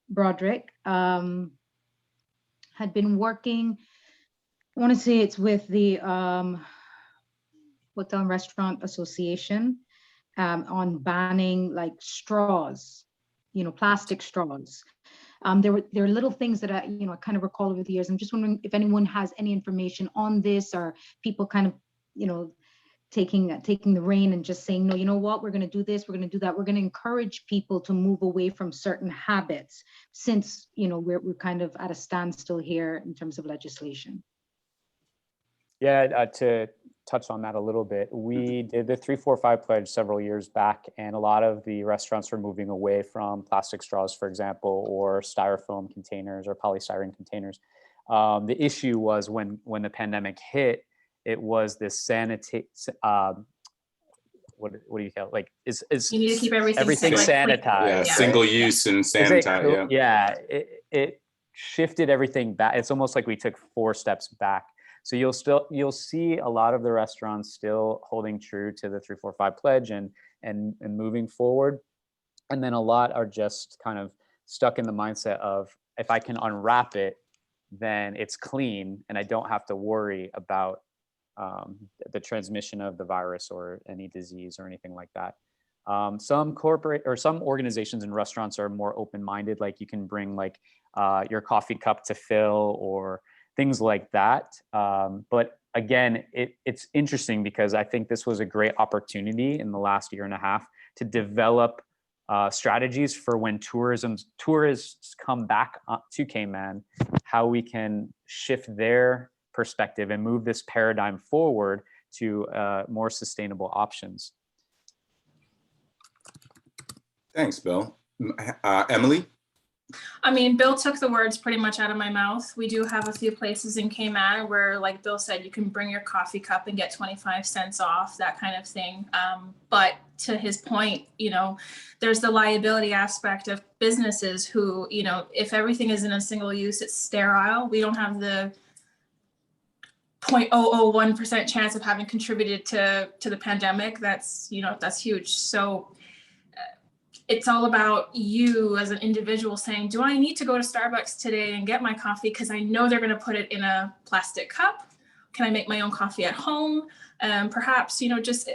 Broderick had been working, I want to say it's with the Hotel and Restaurant Association on banning like straws, you know, plastic straws. There are little things that I kind of recall over the years. I'm just wondering if anyone has any information on this, or people kind of, you know, taking the rein and just saying, no, you know what, we're going to do this, we're going to do that. We're going to encourage people to move away from certain habits, since, you know, we're kind of at a standstill here in terms of legislation. Yeah, to touch on that a little bit, we did the 3-4-5 pledge several years back, and a lot of the restaurants were moving away from plastic straws, for example, or styrofoam containers or polystyrene containers. The issue was when the pandemic hit, it was this what do you call it? Like, is you need to keep everything sanitized? Yeah, single use and sanitized. Yeah, it shifted everything back. It's almost like we took 4 steps back. So you'll see a lot of the restaurants still holding true to the 3-4-5 pledge and moving forward, and then a lot are just kind of stuck in the mindset of, if I can unwrap it, then it's clean and I don't have to worry about the transmission of the virus or any disease or anything like that. Some corporate or some organizations and restaurants are more open-minded, like you can bring like your coffee cup to fill or things like that. But again, it's interesting because I think this was a great opportunity in the last year and a half to develop strategies for when tourists come back to Cayman, how we can shift their perspective and move this paradigm forward to more sustainable options. Thanks, Bill. Emily? I mean, Bill took the words pretty much out of my mouth. We do have a few places in Cayman where, like Bill said, you can bring your coffee cup and get 25 cents off, that kind of thing. But to his point, you know, there's the liability aspect of businesses who, you know, if everything is in a single use, it's sterile. We don't have the 0.001% chance of having contributed to the pandemic. That's, you know, that's huge. So it's all about you as an individual saying, do I need to go to Starbucks today and get my coffee because I know they're going to put it in a plastic cup? Can I make my own coffee at home? Perhaps, you know, just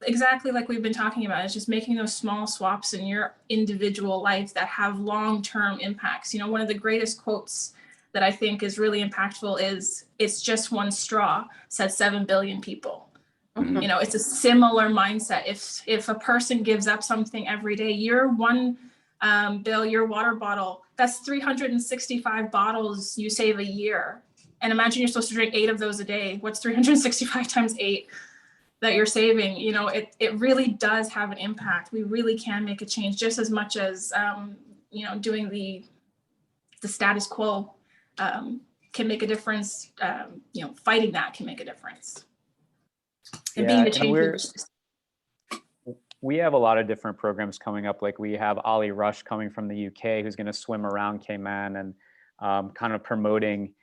exactly like we've been talking about, is just making those small swaps in your individual life that have long-term impacts. You know, one of the greatest quotes that I think is really impactful is, "It's just one straw," said 7 billion people. You know, it's a similar mindset. If a person gives up something every day, your one Bill, your water bottle, that's 365 bottles you save a year. And imagine you're supposed to drink 8 of those a day. What's 365 times 8 that you're saving? You know, it really does have an impact. We really can make a change, just as much as you know, doing the status quo can make a difference. You know, fighting that can make a difference. And being the change. we have a lot of different programs coming up. Like we have Ollie Rush coming from the UK, who's going to swim around Cayman and kind of promoting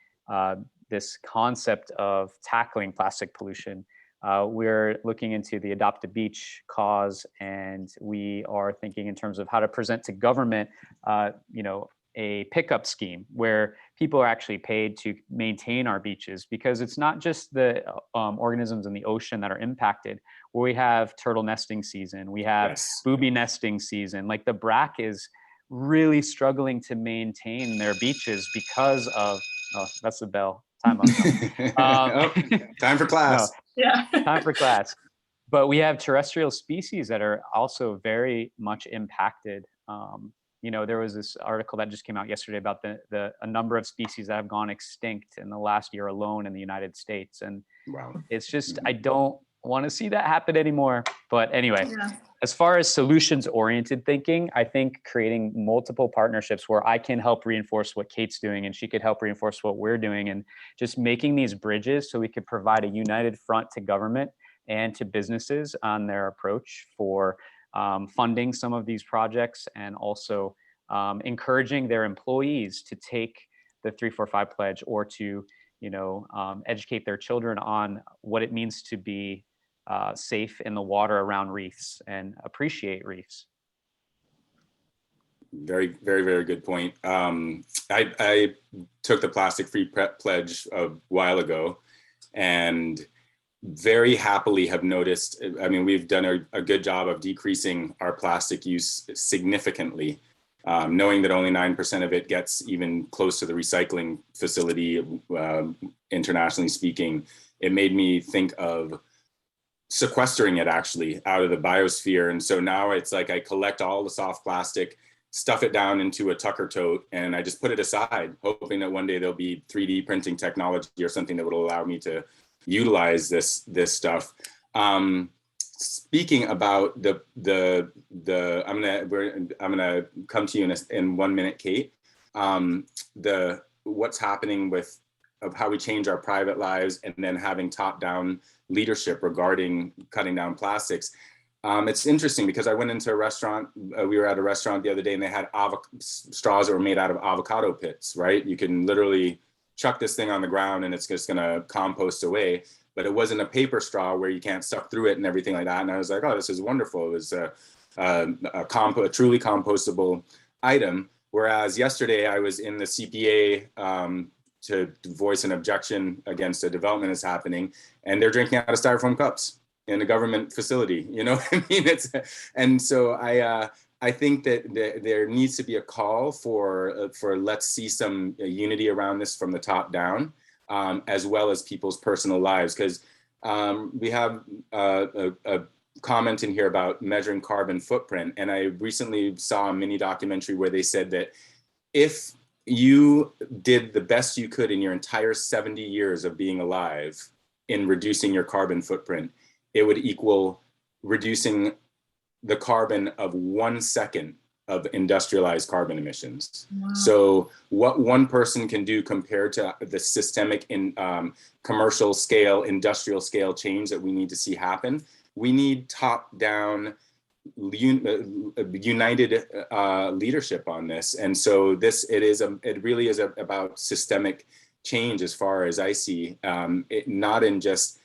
this concept of tackling plastic pollution. We're looking into the Adopt a Beach cause, and we are thinking in terms of how to present to government, a pickup scheme where people are actually paid to maintain our beaches, because it's not just the organisms in the ocean that are impacted. Where we have turtle nesting season, we have booby nesting season. Like the BRAC is really struggling to maintain their beaches because of, oh, that's the bell. Time up. Time for class. No, yeah. Time for class. But we have terrestrial species that are also very much impacted. There was this article that just came out yesterday about a number of species that have gone extinct in the last year alone in the United States. And wow. It's just, I don't want to see that happen anymore. But anyway, as far as solutions-oriented thinking, I think creating multiple partnerships where I can help reinforce what Kate's doing and she could help reinforce what we're doing, and just making these bridges so we could provide a united front to government and to businesses on their approach for funding some of these projects, and also encouraging their employees to take the 345 pledge, or to educate their children on what it means to be safe in the water around reefs and appreciate reefs. Very, very, very good point. I took the Plastic Free Pledge a while ago, and very happily have noticed, we've done a good job of decreasing our plastic use significantly, knowing that only 9% of it gets even close to the recycling facility, internationally speaking. It made me think of sequestering it actually out of the biosphere. And so now it's like I collect all the soft plastic, stuff it down into a Tucker tote, and I just put it aside, hoping that one day there'll be 3D printing technology or something that will allow me to utilize this stuff. Speaking about I'm gonna come to you in 1 minute, Kate. What's happening of how we change our private lives, and then having top-down leadership regarding cutting down plastics. It's interesting because I went into a restaurant. We were at a restaurant the other day, and they had straws that were made out of avocado pits. Right, you can literally chuck this thing on the ground and it's just gonna compost away. But it wasn't a paper straw where you can't suck through it and everything like that. And I was like, oh, this is wonderful. It was a truly compostable item. Whereas yesterday I was in the CPA to voice an objection against a development that's happening, and they're drinking out of styrofoam cups in a government facility. You know what I mean? And so I think that there needs to be a call for let's see some unity around this from the top down, as well as people's personal lives. Because we have a comment in here about measuring carbon footprint. And I recently saw a mini documentary where they said that if you did the best you could in your entire 70 years of being alive in reducing your carbon footprint, it would equal reducing the carbon of 1 second of industrialized carbon emissions. Wow. So what one person can do compared to the systemic in commercial scale, industrial scale change that we need to see happen, we need top-down united leadership on this. And so it really is about systemic change as far as I see, not in just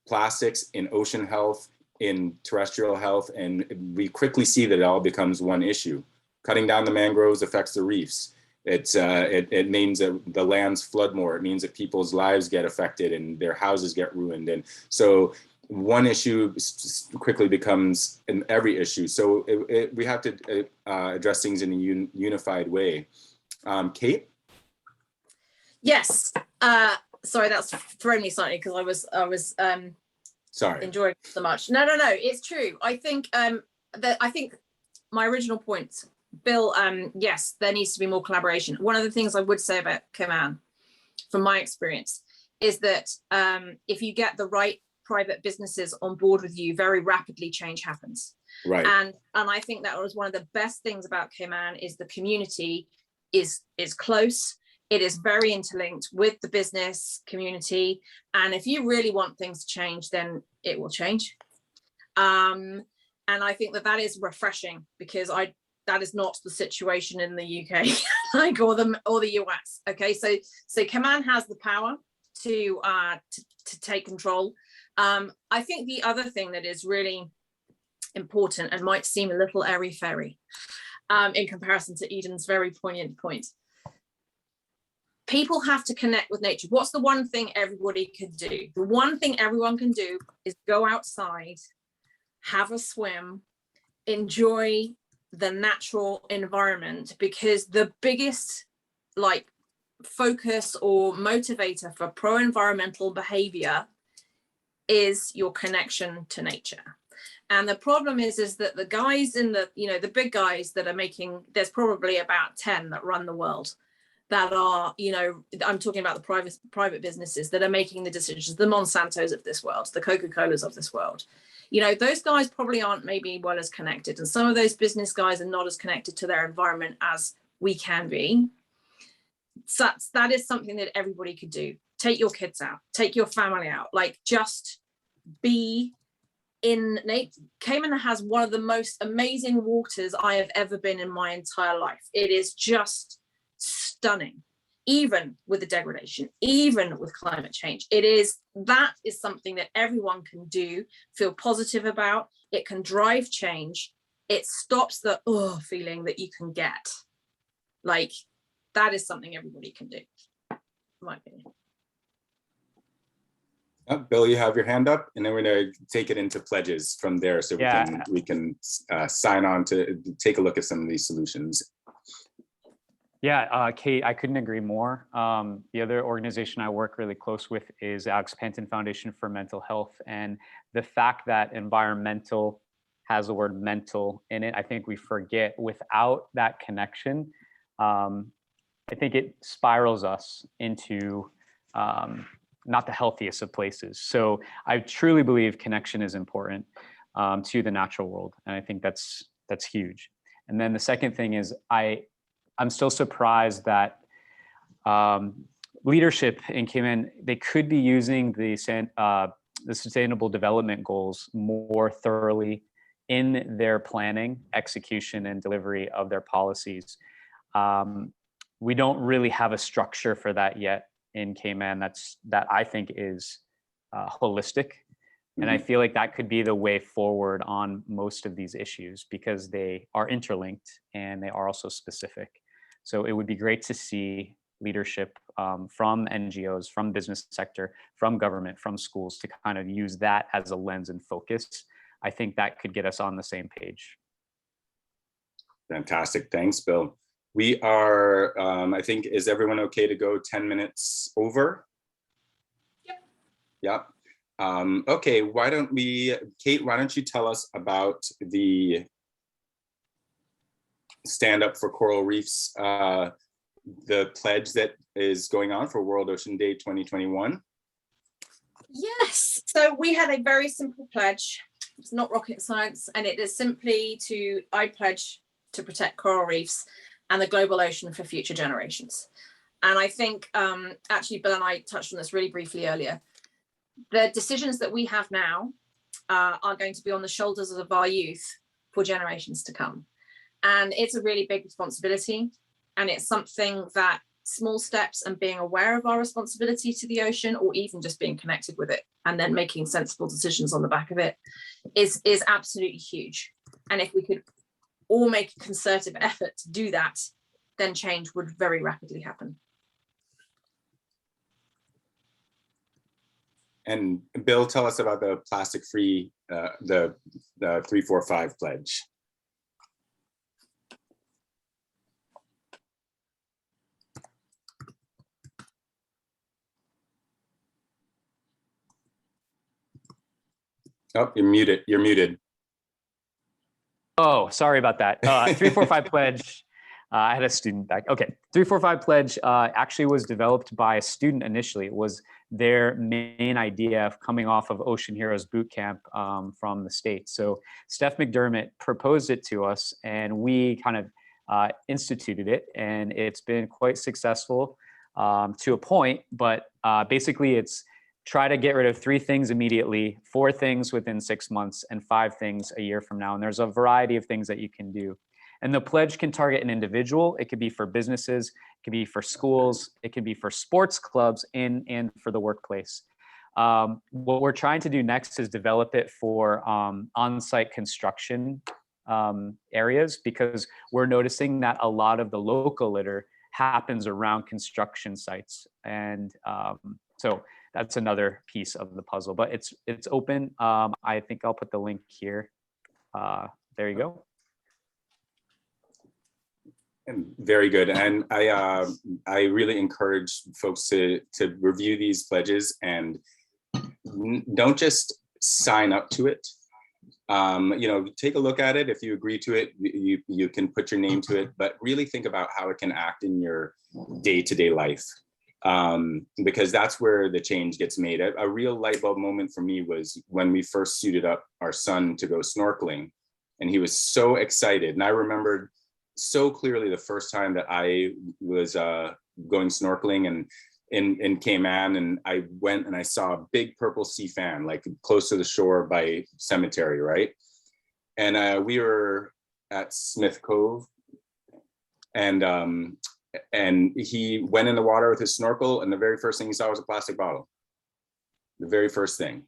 plastics, in ocean health, in terrestrial health, and we quickly see that it all becomes one issue. Cutting down the mangroves affects the reefs. It means that the lands flood more. It means that people's lives get affected and their houses get ruined. And so one issue quickly becomes every issue. So we have to address things in a unified way. Kate? Yes. Sorry, that's thrown me slightly because I was sorry, enjoying it so much. No, it's true. I think I think my original point, Bill, yes, there needs to be more collaboration. One of the things I would say about Cayman, from my experience, is that if you get the right private businesses on board with you, very rapidly change happens. Right. And I think that was one of the best things about Cayman is the community is close. It is very interlinked with the business community. And if you really want things to change, then it will change. And I think that that is refreshing, because that is not the situation in the UK, like, or the US. Okay, so Cayman has the power to take control. I think the other thing that is really important and might seem a little airy-fairy in comparison to Eden's very poignant point, people have to connect with nature. What's the one thing everybody can do? The one thing everyone can do is go outside, have a swim, enjoy the natural environment, because the biggest like focus or motivator for pro-environmental behavior is your connection to nature. And the problem is that the guys in the, the big guys that are making, there's probably about 10 that run the world, that are, I'm talking about the private businesses that are making the decisions, the Monsantos of this world, the Coca-Colas of this world. Those guys probably aren't maybe well as connected. And some of those business guys are not as connected to their environment as we can be. So that is something that everybody could do. Take your kids out, take your family out, like just be in nature. Cayman has one of the most amazing waters I have ever been in my entire life. It is just stunning, even with the degradation, even with climate change. That is something that everyone can do, feel positive about. It can drive change. It stops the feeling that you can get. Like, that is something everybody can do, in my opinion. Bill, you have your hand up, and then we're going to take it into pledges from there, so we can sign on to take a look at some of these solutions. Yeah, Kate, I couldn't agree more. The other organization I work really close with is Alex Panton Foundation for Mental Health, and the fact that environmental has the word mental in it, I think we forget. Without that connection, I think it spirals us into not the healthiest of places. So I truly believe connection is important to the natural world. And I think that's huge. And then the second thing is I'm still surprised that leadership in Cayman, they could be using the Sustainable Development Goals more thoroughly in their planning, execution, and delivery of their policies. We don't really have a structure for that yet in Cayman that I think is holistic. And I feel like that could be the way forward on most of these issues, because they are interlinked and they are also specific. So it would be great to see leadership from NGOs, from business sector, from government, from schools, to kind of use that as a lens and focus. I think that could get us on the same page. Fantastic. Thanks, Bill. We are, I think, is everyone okay to go 10 minutes over? Yep. Okay, why don't we, Kate, why don't you tell us about the Stand Up for Coral Reefs, the pledge that is going on for World Ocean Day 2021? Yes, so we had a very simple pledge. It's not rocket science, and it is simply I pledge to protect coral reefs and the global ocean for future generations. And I think, actually, Bill and I touched on this really briefly earlier. The decisions that we have now are going to be on the shoulders of our youth for generations to come. And it's a really big responsibility. And it's something that small steps and being aware of our responsibility to the ocean, or even just being connected with it and then making sensible decisions on the back of it, is absolutely huge. And if we could all make a concerted effort to do that, then change would very rapidly happen. And Bill, tell us about the Plastic Free, the 345 pledge. Oh, you're muted. You're muted. Oh, sorry about that. 345 pledge. I had a student back. Okay, 345 pledge actually was developed by a student initially. It was their main idea of coming off of Ocean Heroes boot camp from the States. So Steph McDermott proposed it to us, and we kind of instituted it, and it's been quite successful to a point. But basically, it's try to get rid of 3 things immediately, 4 things within 6 months, and 5 things a year from now. And there's a variety of things that you can do. And the pledge can target an individual. It could be for businesses, it could be for schools, it can be for sports clubs, and for the workplace. What we're trying to do next is develop it for on-site construction areas, because we're noticing that a lot of the local litter happens around construction sites. And so that's another piece of the puzzle, but it's open. I think I'll put the link here. There you go. Very good. And I really encourage folks to review these pledges and don't just sign up to it. You know, take a look at it. If you agree to it, you can put your name to it, but really think about how it can act in your day-to-day life. Because that's where the change gets made. A real light bulb moment for me was when we first suited up our son to go snorkeling, and he was so excited. And I remembered so clearly the first time that I was going snorkeling and in Cayman, and I went and I saw a big purple sea fan, like close to the shore by Cemetery, right? And we were at Smith Cove, and he went in the water with his snorkel, and the very first thing he saw was a plastic bottle. The very first thing,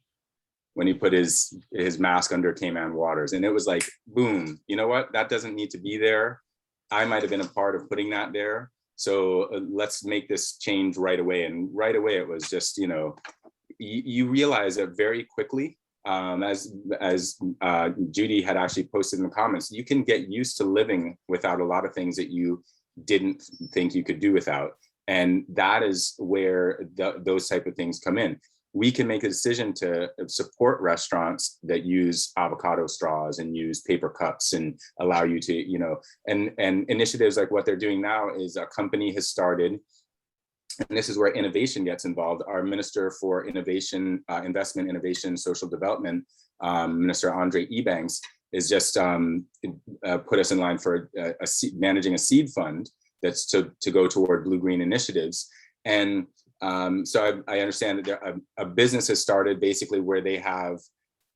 when he put his mask under Cayman waters. And it was like, boom, you know what? That doesn't need to be there. I might have been a part of putting that there. So let's make this change right away. And right away, it was just, you know, you realize that very quickly, as Judy had actually posted in the comments, you can get used to living without a lot of things that you didn't think you could do without. And that is where those type of things come in. We can make a decision to support restaurants that use avocado straws and use paper cups and allow you to, you know, and initiatives like what they're doing now is a company has started, and this is where innovation gets involved. Our Minister for Innovation, Investment, Innovation, Social Development, Minister Andre Ebanks, is just put us in line for managing a seed fund that's to go toward blue-green initiatives. And so I understand that a business has started basically where they have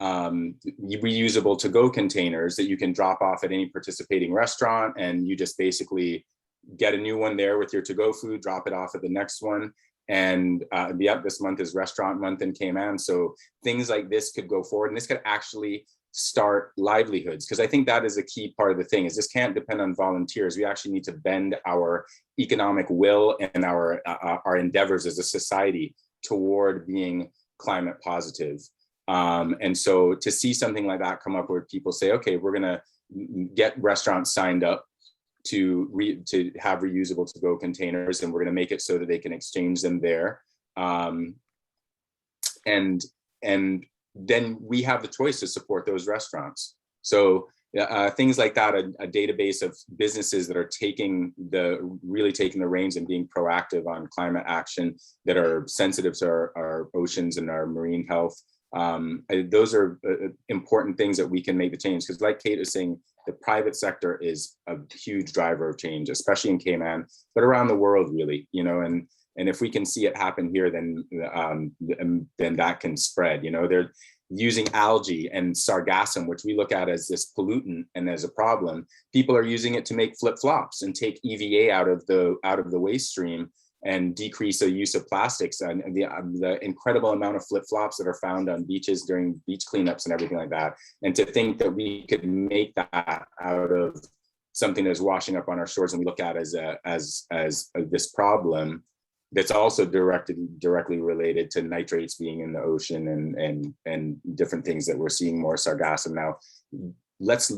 reusable to-go containers that you can drop off at any participating restaurant, and you just basically get a new one there with your to-go food, drop it off at the next one. And this month is Restaurant Month in Cayman. So things like this could go forward, and this could actually start livelihoods, because I think that is a key part of the thing. Is this can't depend on volunteers. We actually need to bend our economic will and our endeavors as a society toward being climate positive. And so to see something like that come up where people say, okay, we're going to get restaurants signed up to have reusable to-go containers, and we're going to make it so that they can exchange them there. And then we have the choice to support those restaurants. So things like that, a database of businesses that are really taking the reins and being proactive on climate action, that are sensitive to our oceans and our marine health. Those are important things that we can make the change. Because like Kate was saying, the private sector is a huge driver of change, especially in Cayman, but around the world, really, you know, and if we can see it happen here, then that can spread. You know, they're using algae and sargassum, which we look at as this pollutant and as a problem. People are using it to make flip-flops and take EVA out of the waste stream and decrease the use of plastics, and the incredible amount of flip-flops that are found on beaches during beach cleanups and everything like that. And to think that we could make that out of something that's washing up on our shores, and we look at as this problem that's also directly related to nitrates being in the ocean and different things that we're seeing more sargassum now. Let's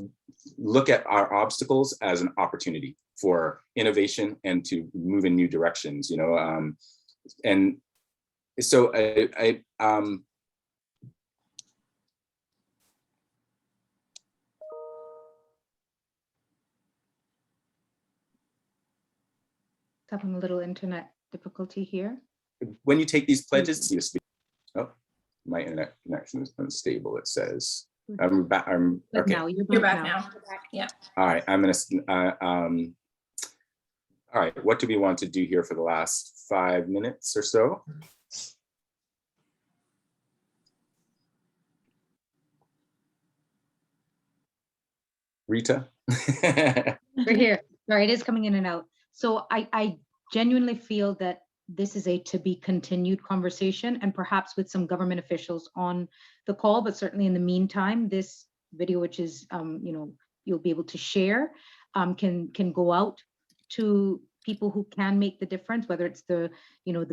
look at our obstacles as an opportunity for innovation and to move in new directions, you know. And so I having a little internet difficulty here. When you take these pledges, oh, my internet connection is unstable, it says. I'm back. But okay. now You're back now. Yeah. All right. I'm gonna. All right. What do we want to do here for the last 5 minutes or so? Rita? We're here. Sorry, it is coming in and out. So I genuinely feel that this is a to be continued conversation, and perhaps with some government officials on the call, but certainly in the meantime, this video, which is, you'll be able to share, can go out to people who can make the difference, whether it's the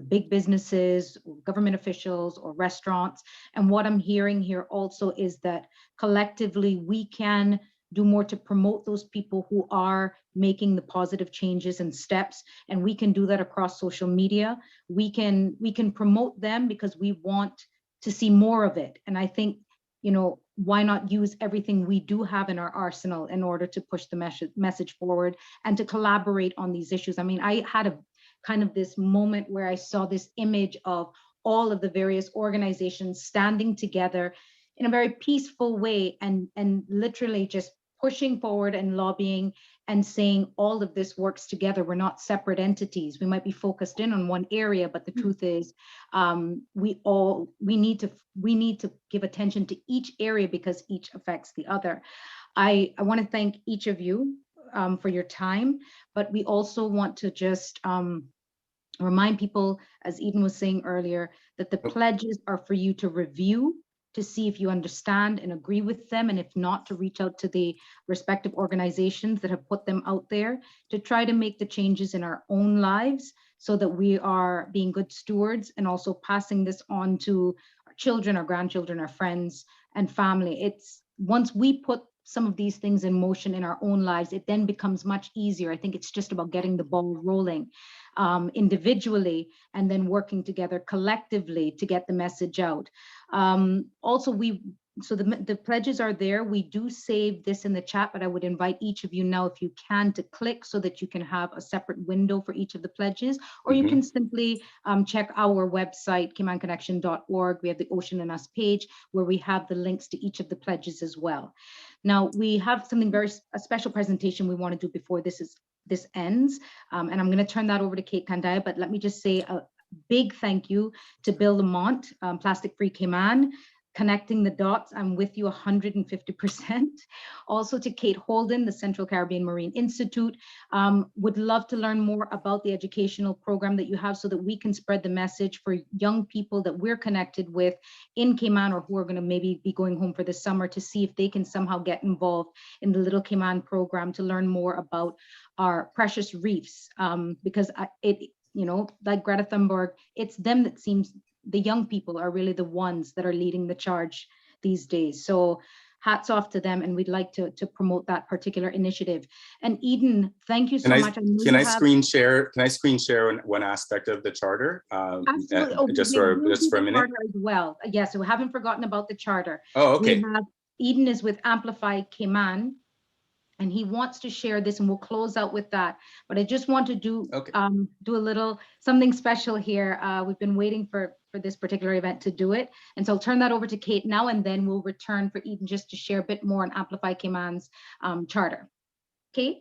big businesses or government officials or restaurants. And what I'm hearing here also is that collectively we can do more to promote those people who are making the positive changes and steps. And we can do that across social media. We can promote them because we want to see more of it. And I think, why not use everything we do have in our arsenal in order to push the message forward and to collaborate on these issues. I mean, I had a kind of this moment where I saw this image of all of the various organizations standing together in a very peaceful way and literally just pushing forward and lobbying and saying all of this works together. We're not separate entities. We might be focused in on one area, but the truth is we need to give attention to each area because each affects the other. I want to thank each of you for your time, but we also want to just remind people, as Eden was saying earlier, that the pledges are for you to review, to see if you understand and agree with them, and if not, to reach out to the respective organizations that have put them out there to try to make the changes in our own lives so that we are being good stewards and also passing this on to our children, our grandchildren, our friends and family. It's once we put some of these things in motion in our own lives, it then becomes much easier. I think it's just about getting the ball rolling individually and then working together collectively to get the message out. Also, the pledges are there. We do save this in the chat, but I would invite each of you now, if you can, to click so that you can have a separate window for each of the pledges, or you can simply check our website, caymanconnection.org. We have the Ocean and Us page where we have the links to each of the pledges as well. Now, we have something a special presentation we want to do before this ends, and I'm going to turn that over to Kate Kandaya, but let me just say a big thank you to Bill Lamont, Plastic Free Cayman, connecting the dots. I'm with you 150%. Also to Kate Holden, the Central Caribbean Marine Institute. Would love to learn more about the educational program that you have so that we can spread the message for young people that we're connected with in Cayman or who are going to maybe be going home for the summer, to see if they can somehow get involved in the Little Cayman program to learn more about our precious reefs, because like Greta Thunberg, it's them that seems, the young people are really the ones that are leading the charge these days. So hats off to them, and we'd like to promote that particular initiative. And Eden, thank you so much. Can I screen share one aspect of the charter? Absolutely. Just for a minute. As well. Yes, we haven't forgotten about the charter. Oh, okay. Eden is with Amplify Cayman, and he wants to share this, and we'll close out with that. But I just want to do a little something special here. We've been waiting for this particular event to do it. And so I'll turn that over to Kate now, and then we'll return for Eden just to share a bit more on Amplify Cayman's charter. Kate?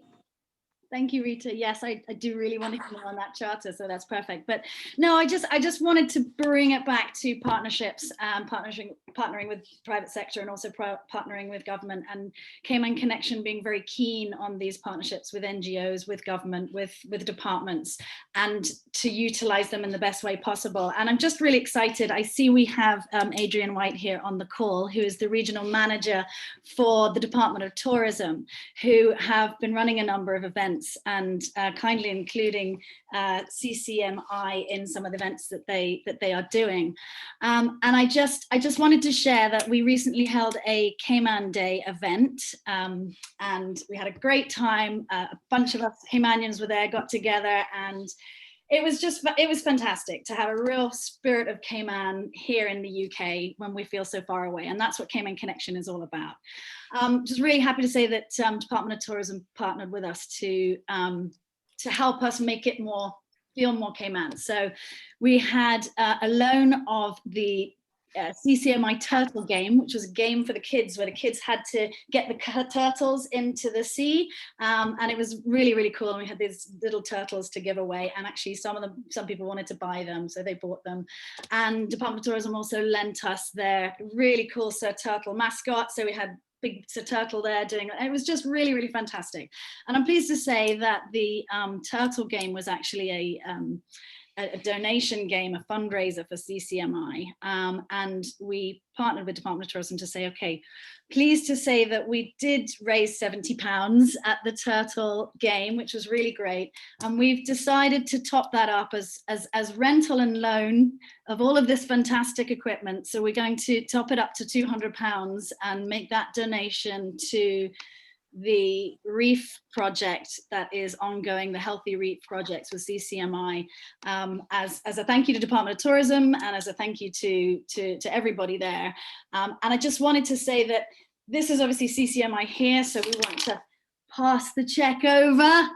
Thank you, Rita. Yes, I do really want to come on that charter, so that's perfect. But no, I just wanted to bring it back to partnerships, partnering with private sector and also partnering with government, and Cayman Connection being very keen on these partnerships with NGOs, with government, with departments, and to utilize them in the best way possible. And I'm just really excited. I see we have Adrian White here on the call, who is the regional manager for the Department of Tourism, who have been running a number of events and kindly including CCMI in some of the events that they are doing. And I just wanted to share that we recently held a Cayman Day event, and we had a great time. A bunch of us Caymanians were there, got together, and it was fantastic to have a real spirit of Cayman here in the UK when we feel so far away. And that's what Cayman Connection is all about. Just really happy to say that Department of Tourism partnered with us to help us make it feel more Cayman. So we had a loan of the CCMI turtle game, which was a game for the kids where the kids had to get the turtles into the sea, and it was really, really cool. And we had these little turtles to give away, and actually some people wanted to buy them, so they bought them. And Department of Tourism also lent us their really cool Sir Turtle mascot, so we had big turtle there doing, it was just really, really fantastic. And I'm pleased to say that the turtle game was actually a donation game, a fundraiser for CCMI. And we partnered with Department of Tourism to say, okay, pleased to say that we did raise £70 at the turtle game, which was really great. And we've decided to top that up as rental and loan of all of this fantastic equipment. So we're going to top it up to £200 and make that donation to the Reef project that is ongoing, the Healthy Reef projects with CCMI, as a thank you to Department of Tourism and as a thank you to everybody there. And I just wanted to say that this is obviously CCMI here, so we want to pass the check over.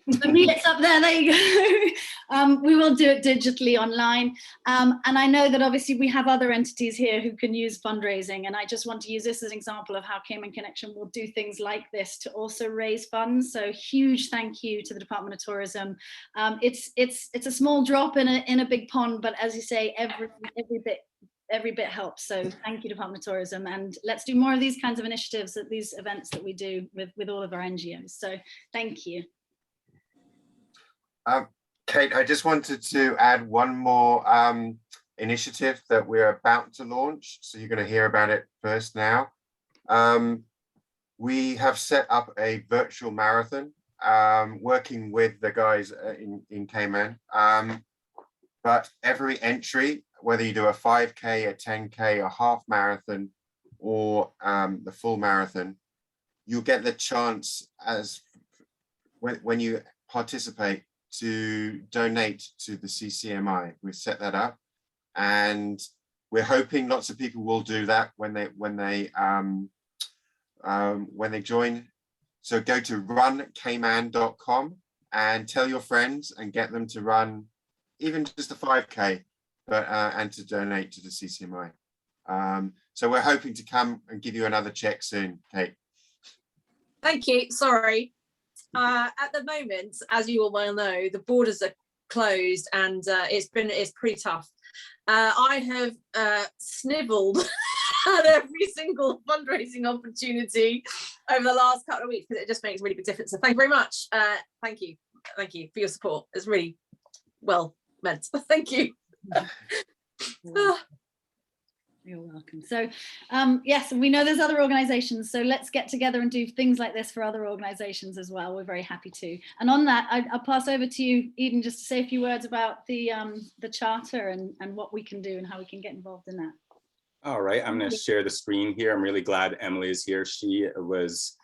It's up there you go. We will do it digitally online. And I know that obviously we have other entities here who can use fundraising. And I just want to use this as an example of how Cayman Connection will do things like this to also raise funds. So huge thank you to the Department of Tourism. It's a small drop in a big pond, but as you say, every bit helps. So thank you, Department of Tourism. And let's do more of these kinds of initiatives at these events that we do with all of our NGOs. So thank you. Kate, I just wanted to add one more initiative that we're about to launch. So you're going to hear about it first now. We have set up a virtual marathon working with the guys in Cayman. But every entry, whether you do a 5K, a 10K, a half marathon, or the full marathon, you'll get the chance when you participate to donate to the CCMI. We've set that up, and we're hoping lots of people will do that when they join. So go to runcayman.com and tell your friends and get them to run even just a 5K, but and to donate to the CCMI. So we're hoping to come and give you another check soon, Kate. Thank you. Sorry. At the moment, as you all well know, the borders are closed, and it's pretty tough. I have snivelled at every single fundraising opportunity over the last couple of weeks because it just makes a really big difference. So thank you very much. Thank you for your support. It's really well meant. Thank you. You're welcome. So yes, we know there's other organizations, so let's get together and do things like this for other organizations as well. We're very happy to. And on that, I'll pass over to you, Eden, just to say a few words about the charter and what we can do and how we can get involved in that. All right, I'm going to share the screen here. I'm really glad Emily is here. She was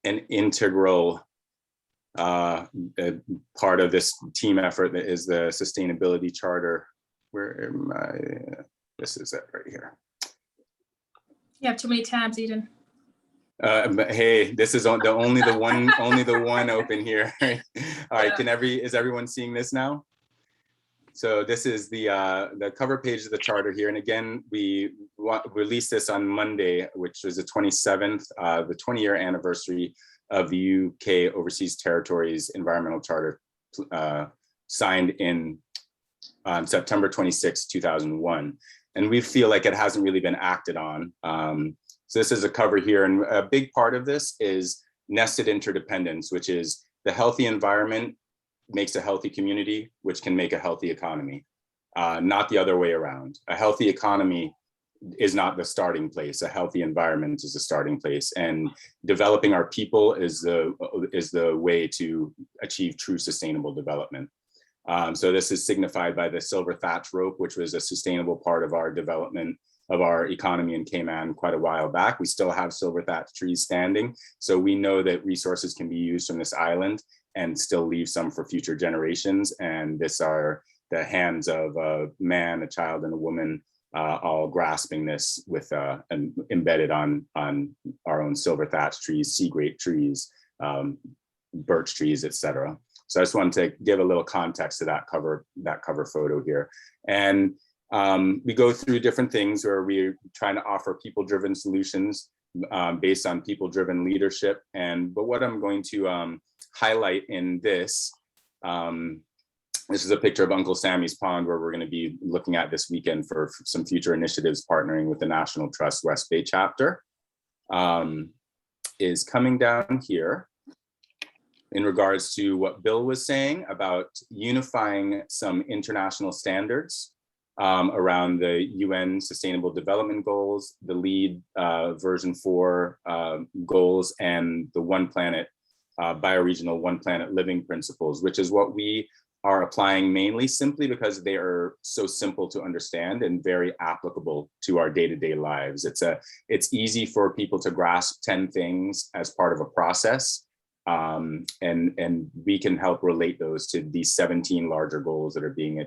an integral part of this team effort that is the sustainability charter. Where am I? This is it right here. You have too many tabs, Eden. But hey, this is only the one open here. All right, is everyone seeing this now? So this is the cover page of the charter here, and again, we released this on Monday, which was the 27th, the 20-year anniversary of the UK Overseas Territories Environmental Charter, signed in September 26, 2001. And we feel like it hasn't really been acted on. So this is a cover here, and a big part of this is nested interdependence, which is the healthy environment makes a healthy community, which can make a healthy economy, not the other way around. A healthy economy is not the starting place. A healthy environment is the starting place, and developing our people is the way to achieve true sustainable development. So this is signified by the silver thatch rope, which was a sustainable part of our development of our economy in Cayman quite a while back. We still have silver thatch trees standing. So we know that resources can be used from this island and still leave some for future generations. And this are the hands of a man, a child, and a woman, all grasping this with and embedded on our own silver thatch trees, sea grape trees, birch trees, etc. So I just wanted to give a little context to that cover photo here. And we go through different things where we're trying to offer people-driven solutions based on people-driven leadership. But what I'm going to highlight in this is a picture of Uncle Sammy's Pond, where we're going to be looking at this weekend for some future initiatives partnering with the National Trust West Bay chapter. is coming down here in regards to what Bill was saying about unifying some international standards around the UN Sustainable Development Goals, the LEAD version 4 goals, and the One Planet, bioregional One Planet living principles, which is what we are applying mainly simply because they are so simple to understand and very applicable to our day-to-day lives. It's easy for people to grasp 10 things as part of a process. And we can help relate those to these 17 larger goals that are being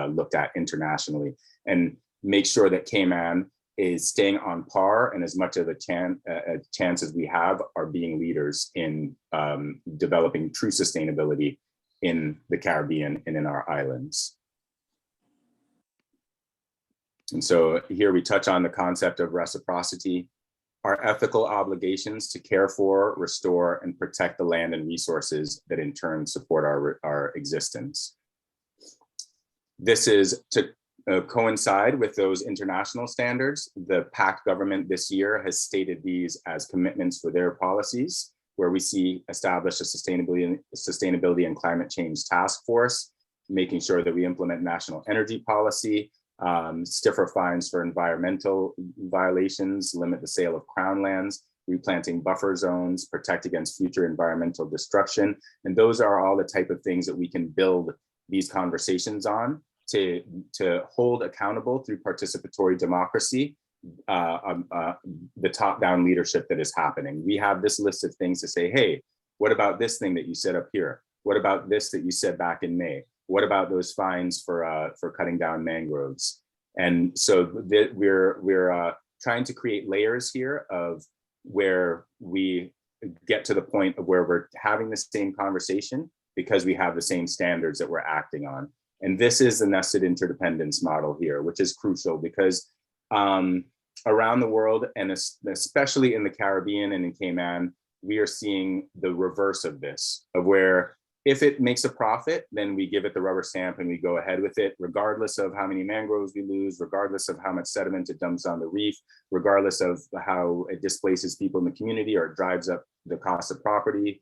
looked at internationally, and make sure that Cayman is staying on par, and as much of a chance as we have are being leaders in developing true sustainability in the Caribbean and in our islands. And so here we touch on the concept of reciprocity, our ethical obligations to care for, restore, and protect the land and resources that in turn support our existence. This is to coincide with those international standards. The PAC government this year has stated these as commitments for their policies, where we see established a sustainability and climate change task force, making sure that we implement national energy policy, stiffer fines for environmental violations, limit the sale of crown lands, replanting buffer zones, protect against future environmental destruction. And those are all the type of things that we can build these conversations on to hold accountable through participatory democracy, the top-down leadership that is happening. We have this list of things to say, hey, what about this thing that you said up here? What about this that you said back in May? What about those fines for cutting down mangroves? And so we're trying to create layers here of where we get to the point of where we're having the same conversation because we have the same standards that we're acting on. And this is the nested interdependence model here, which is crucial because around the world, and especially in the Caribbean and in Cayman, we are seeing the reverse of this, of where if it makes a profit, then we give it the rubber stamp and we go ahead with it, regardless of how many mangroves we lose, regardless of how much sediment it dumps on the reef, regardless of how it displaces people in the community or it drives up the cost of property.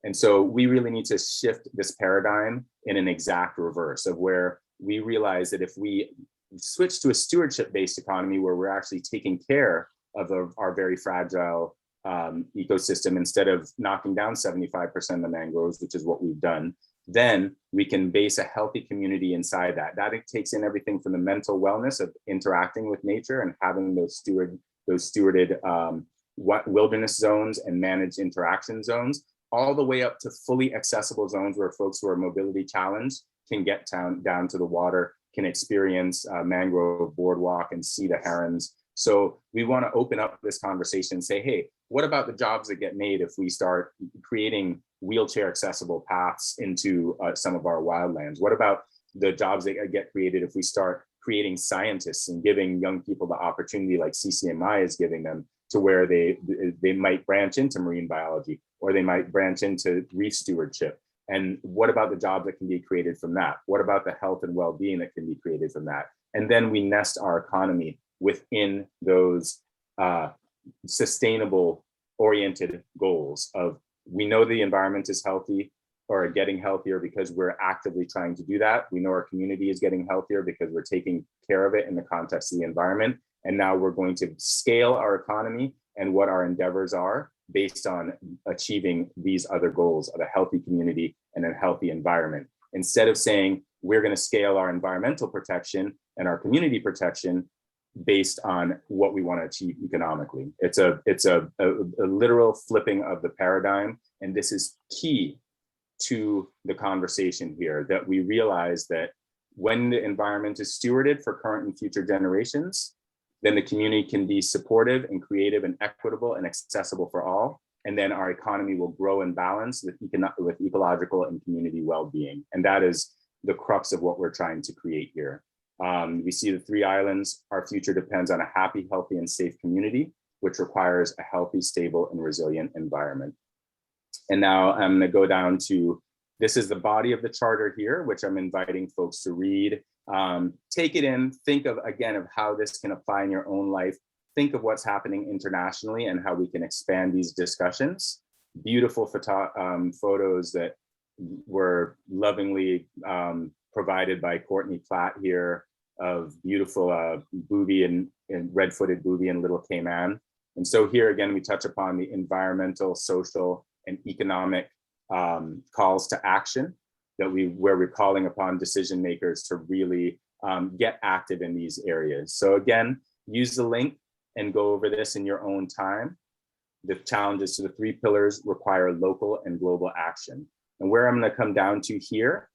And so we really need to shift this paradigm in an exact reverse of where we realize that if we switch to a stewardship-based economy where we're actually taking care of our very fragile ecosystem instead of knocking down 75% of the mangroves, which is what we've done, then we can base a healthy community inside that. That it takes in everything from the mental wellness of interacting with nature and having those stewarded wilderness zones and managed interaction zones, all the way up to fully accessible zones where folks who are mobility challenged can get down to the water, can experience mangrove boardwalk and see the herons. So we want to open up this conversation and say, hey, what about the jobs that get made if we start creating wheelchair accessible paths into some of our wildlands? What about the jobs that get created if we start creating scientists and giving young people the opportunity like CCMI is giving them to where they might branch into marine biology or they might branch into reef stewardship? And what about the jobs that can be created from that? What about the health and well-being that can be created from that? And then we nest our economy within those sustainable oriented goals of, we know the environment is healthy or getting healthier because we're actively trying to do that. We know our community is getting healthier because we're taking care of it in the context of the environment. And now we're going to scale our economy and what our endeavors are based on achieving these other goals of a healthy community and a healthy environment. Instead of saying we're going to scale our environmental protection and our community protection based on what we want to achieve economically. It's a literal flipping of the paradigm. And this is key to the conversation here, that we realize that when the environment is stewarded for current and future generations, then the community can be supportive and creative and equitable and accessible for all. And then our economy will grow in balance with ecological and community well-being. And that is the crux of what we're trying to create here. We see the 3 islands. Our future depends on a happy, healthy, and safe community, which requires a healthy, stable, and resilient environment. And now I'm going to go down to, this is the body of the charter here, which I'm inviting folks to read. Take it in, think of, again, of how this can apply in your own life. think of what's happening internationally and how we can expand these discussions. Beautiful photos that were lovingly provided by Courtney Platt here of beautiful booby and red-footed booby in Little Cayman. And so here again, we touch upon the environmental, social, and economic calls to action where we're calling upon decision makers to really get active in these areas. So again, use the link and go over this in your own time. The challenges to the 3 pillars require local and global action. And where I'm going to come down to here,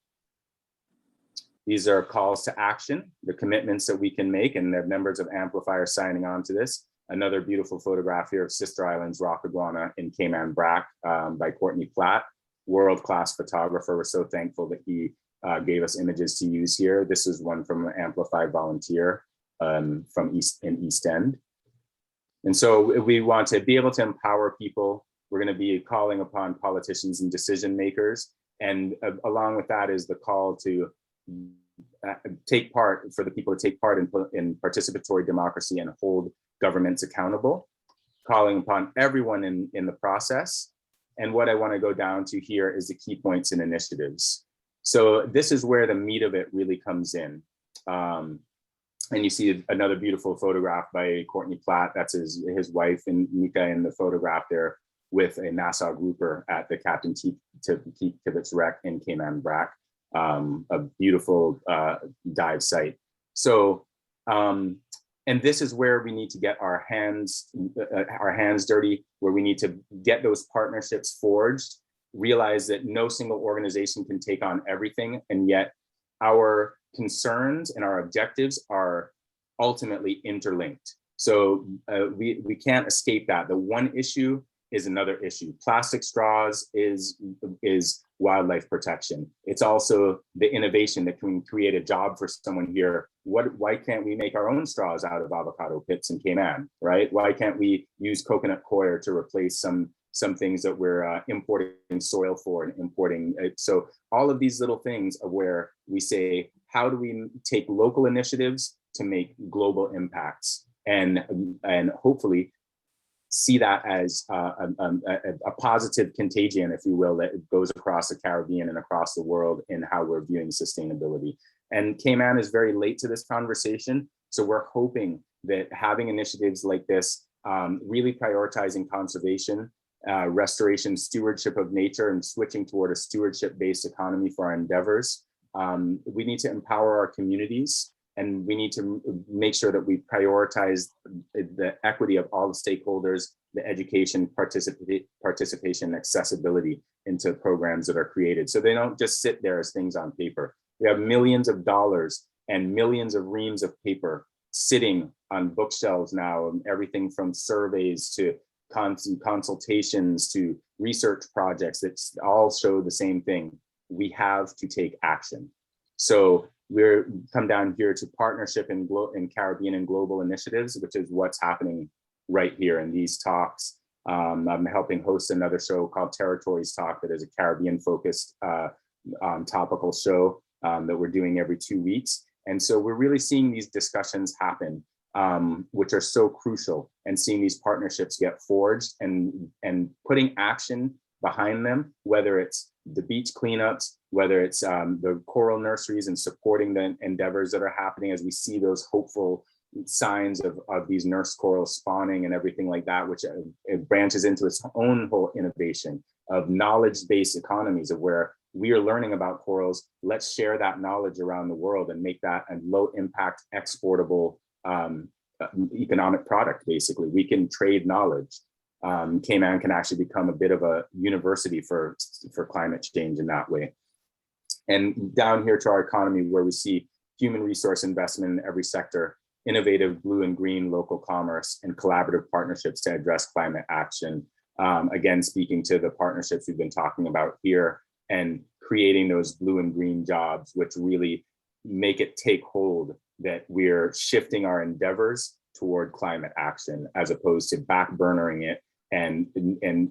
these are calls to action, the commitments that we can make, and the members of Amplify are signing on to this. Another beautiful photograph here of Sister Islands Rock Iguana in Cayman Brac by Courtney Platt, world-class photographer. We're so thankful that he gave us images to use here. This is one from an Amplify volunteer from East End. And so we want to be able to empower people. We're going to be calling upon politicians and decision makers. And along with that is the call to take part, for the people to take part in participatory democracy and hold governments accountable, calling upon everyone in the process. And what I want to go down to here is the key points and initiatives. So this is where the meat of it really comes in. And you see another beautiful photograph by Courtney Platt. That's his wife and Mika in the photograph there with a Nassau grouper at the Captain Keith Tibbetts Wreck in Cayman Brac, a beautiful dive site. So, and this is where we need to get our hands dirty, where we need to get those partnerships forged, realize that no single organization can take on everything, and yet our concerns and our objectives are ultimately interlinked. So we can't escape that. The one issue is another issue. Plastic straws is wildlife protection. It's also the innovation that can create a job for someone here. Why can't we make our own straws out of avocado pits in Cayman, right? Why can't we use coconut coir to replace some things that we're importing soil for and importing? So all of these little things are where we say, how do we take local initiatives to make global impacts and hopefully see that as a positive contagion, if you will, that goes across the Caribbean and across the world in how we're viewing sustainability. And Cayman is very late to this conversation. So we're hoping that having initiatives like this, really prioritizing conservation, restoration, stewardship of nature, and switching toward a stewardship-based economy for our endeavors. We need to empower our communities, and we need to make sure that we prioritize the equity of all the stakeholders, the education, participation, accessibility into programs that are created. So they don't just sit there as things on paper. We have millions of dollars and millions of reams of paper sitting on bookshelves now, and everything from surveys to consultations to research projects that all show the same thing. We have to take action. So we're come down here to partnership in Caribbean and global initiatives, which is what's happening right here in these talks. I'm helping host another show called Territories Talk that is a Caribbean focused topical show that we're doing every 2 weeks. And so we're really seeing these discussions happen, which are so crucial, and seeing these partnerships get forged and putting action behind them, whether it's the beach cleanups, whether it's the coral nurseries and supporting the endeavors that are happening as we see those hopeful signs of these nurse corals spawning and everything like that, which it branches into its own whole innovation of knowledge-based economies of where we are learning about corals. Let's share that knowledge around the world and make that a low impact exportable economic product. Basically, we can trade knowledge. Cayman can actually become a bit of a university for climate change in that way. And down here to our economy, where we see human resource investment in every sector, innovative blue and green local commerce, and collaborative partnerships to address climate action. Again, speaking to the partnerships we've been talking about here, and creating those blue and green jobs, which really make it take hold that we're shifting our endeavors toward climate action, as opposed to backburnering it and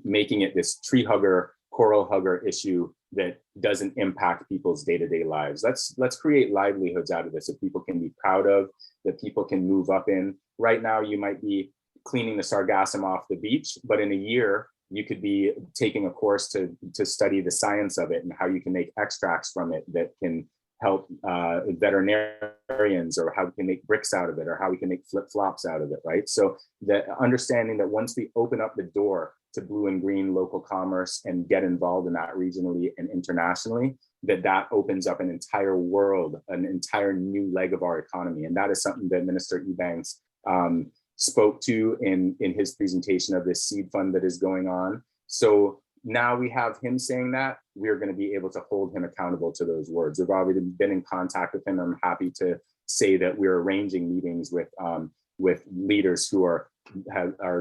making it this tree hugger, coral hugger issue that doesn't impact people's day-to-day lives. Let's create livelihoods out of this that people can be proud of, that people can move up in. Right now, you might be cleaning the sargassum off the beach, but in a year, you could be taking a course to study the science of it and how you can make extracts from it that can help veterinarians, or how we can make bricks out of it, or how we can make flip-flops out of it, right? So the understanding that once we open up the door to blue and green local commerce and get involved in that regionally and internationally, that opens up an entire world, an entire new leg of our economy. And that is something that Minister Ebanks spoke to in his presentation of this seed fund that is going on. So now we have him saying that, we're going to be able to hold him accountable to those words. We've already been in contact with him. I'm happy to say that we're arranging meetings with leaders who are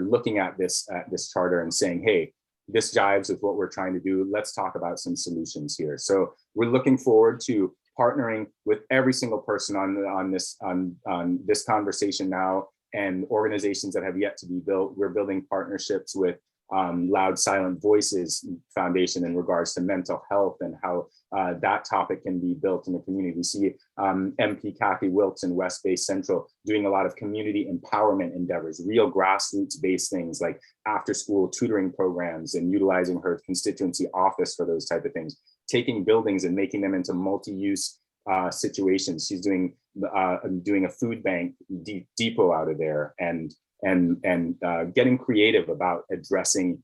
looking at this charter and saying, hey, this jives with what we're trying to do. Let's talk about some solutions here. So we're looking forward to partnering with every single person on this conversation now, and organizations that have yet to be built. We're building partnerships with Loud Silent Voices Foundation in regards to mental health and how that topic can be built in the community. We see MP Kathy Wilkes in West Bay Central doing a lot of community empowerment endeavors, real grassroots-based things like after-school tutoring programs, and utilizing her constituency office for those type of things, taking buildings and making them into multi-use situations. She's doing a food bank depot out of there, and getting creative about addressing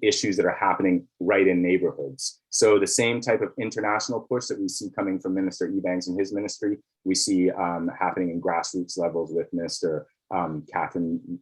issues that are happening right in neighborhoods. So the same type of international push that we see coming from Minister Ebanks and his ministry, we see happening in grassroots levels with Minister Catherine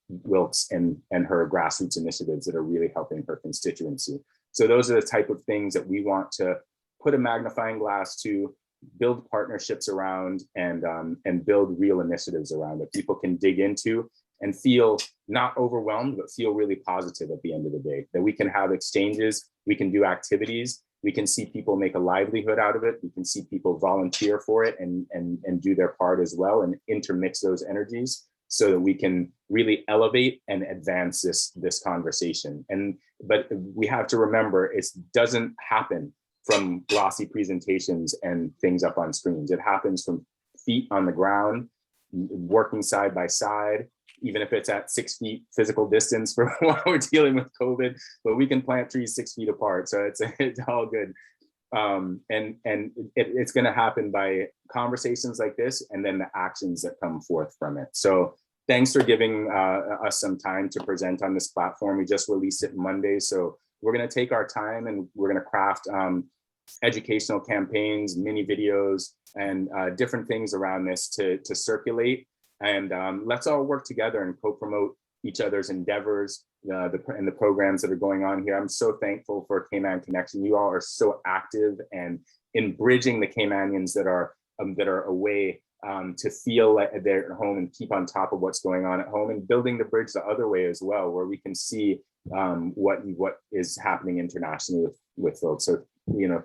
Wilkes and her grassroots initiatives that are really helping her constituency. So those are the type of things that we want to put a magnifying glass to, build partnerships around, and build real initiatives around that people can dig into and feel not overwhelmed, but feel really positive at the end of the day, that we can have exchanges, we can do activities, we can see people make a livelihood out of it, we can see people volunteer for it and do their part as well, and intermix those energies so that we can really elevate and advance this conversation. But we have to remember, it doesn't happen from glossy presentations and things up on screens. It happens from feet on the ground, working side by side, even if it's at 6 feet physical distance for while we're dealing with COVID, but we can plant trees 6 feet apart. So it's all good. It's gonna happen by conversations like this, and then the actions that come forth from it. So thanks for giving us some time to present on this platform. We just released it Monday. So we're gonna take our time, and we're gonna craft educational campaigns, mini videos, and different things around this to circulate. And let's all work together and co-promote each other's endeavors and the programs that are going on here. I'm so thankful for Cayman Connection. You all are so active and in bridging the Caymanians that are away to feel like they're at home and keep on top of what's going on at home, and building the bridge the other way as well, where we can see what is happening internationally with folks. So,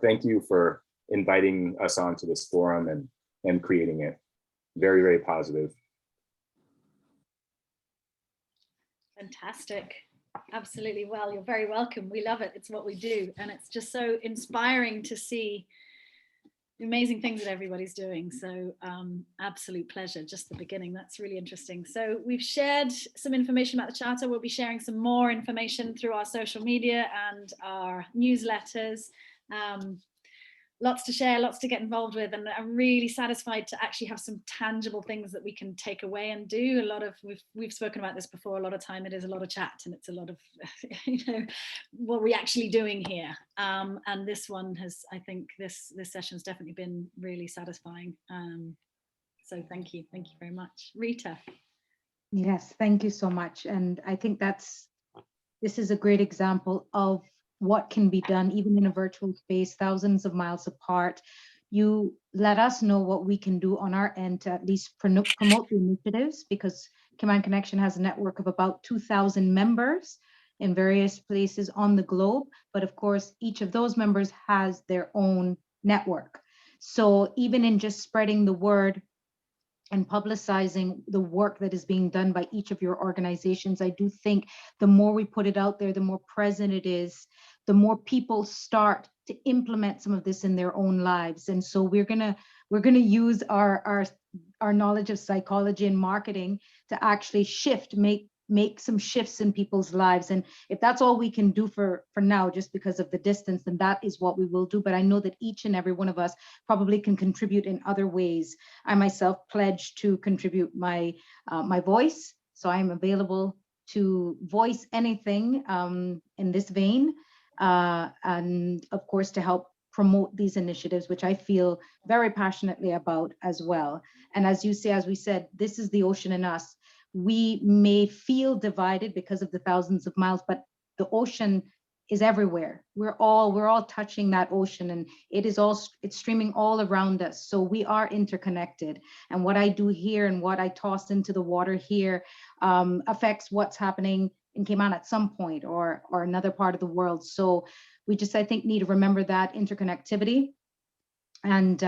thank you for inviting us onto this forum and creating it. Very, very positive. Fantastic. Absolutely. Well, you're very welcome. We love it. It's what we do. And it's just so inspiring to see the amazing things that everybody's doing. So absolute pleasure. Just the beginning. That's really interesting. So we've shared some information about the charter. We'll be sharing some more information through our social media and our newsletters. Lots to share, lots to get involved with, and I'm really satisfied to actually have some tangible things that we can take away and do. We've spoken about this before. A lot of time it is a lot of chat, and it's a lot of what we're actually doing here. And this one has, I think, this session has definitely been really satisfying. So thank you very much, Rita. Yes, thank you so much. And I think this is a great example of what can be done even in a virtual space, thousands of miles apart. You let us know what we can do on our end to at least promote the initiatives, because Cayman Connection has a network of about 2,000 members in various places on the globe. But of course, each of those members has their own network. So even in just spreading the word and publicizing the work that is being done by each of your organizations. I do think the more we put it out there, the more present it is, the more people start to implement some of this in their own lives. And so we're gonna use our knowledge of psychology and marketing to actually make some shifts in people's lives. And if that's all we can do for now, just because of the distance, then that is what we will do. But I know that each and every one of us probably can contribute in other ways. I myself pledge to contribute my voice. So I am available to voice anything in this vein. And of course, to help promote these initiatives, which I feel very passionately about as well. And as you say, as we said, this is the ocean in us. We may feel divided because of the thousands of miles, but the ocean is everywhere. We're all touching that ocean, and it's streaming all around us. So we are interconnected. And what I do here and what I toss into the water here affects what's happening in Cayman at some point or another part of the world. So we just, I think, need to remember that interconnectivity, and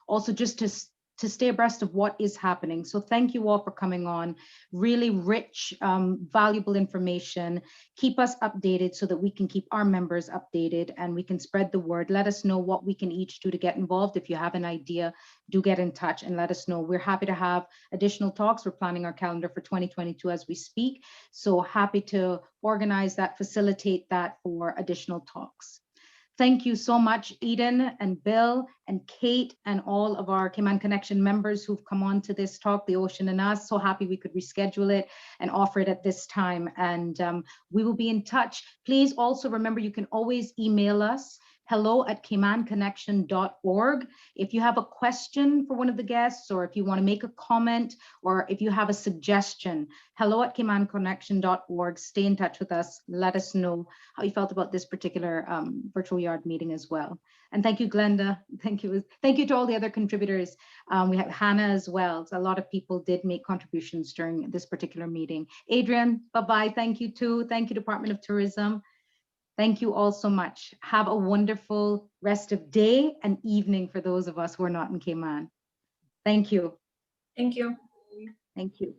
also just to stay abreast of what is happening. So thank you all for coming on. Really rich, valuable information. Keep us updated so that we can keep our members updated and we can spread the word. Let us know what we can each do to get involved. If you have an idea, do get in touch and let us know. We're happy to have additional talks. We're planning our calendar for 2022 as we speak. So happy to organize that, facilitate that for additional talks. Thank you so much, Eden and Bill and Kate and all of our Cayman Connection members who've come on to this talk, The Ocean and Us. So happy we could reschedule it and offer it at this time. And we will be in touch. Please also remember, you can always email us, hello@caymanconnection.org. If you have a question for one of the guests, or if you want to make a comment, or if you have a suggestion, hello@caymanconnection.org. Stay in touch with us. Let us know how you felt about this particular virtual yard meeting as well. And thank you, Glenda. Thank you to all the other contributors. We have Hannah as well. So a lot of people did make contributions during this particular meeting. Adrian, bye-bye. Thank you too. Thank you, Department of Tourism. Thank you all so much. Have a wonderful rest of day and evening for those of us who are not in Cayman. Thank you. Thank you. Thank you.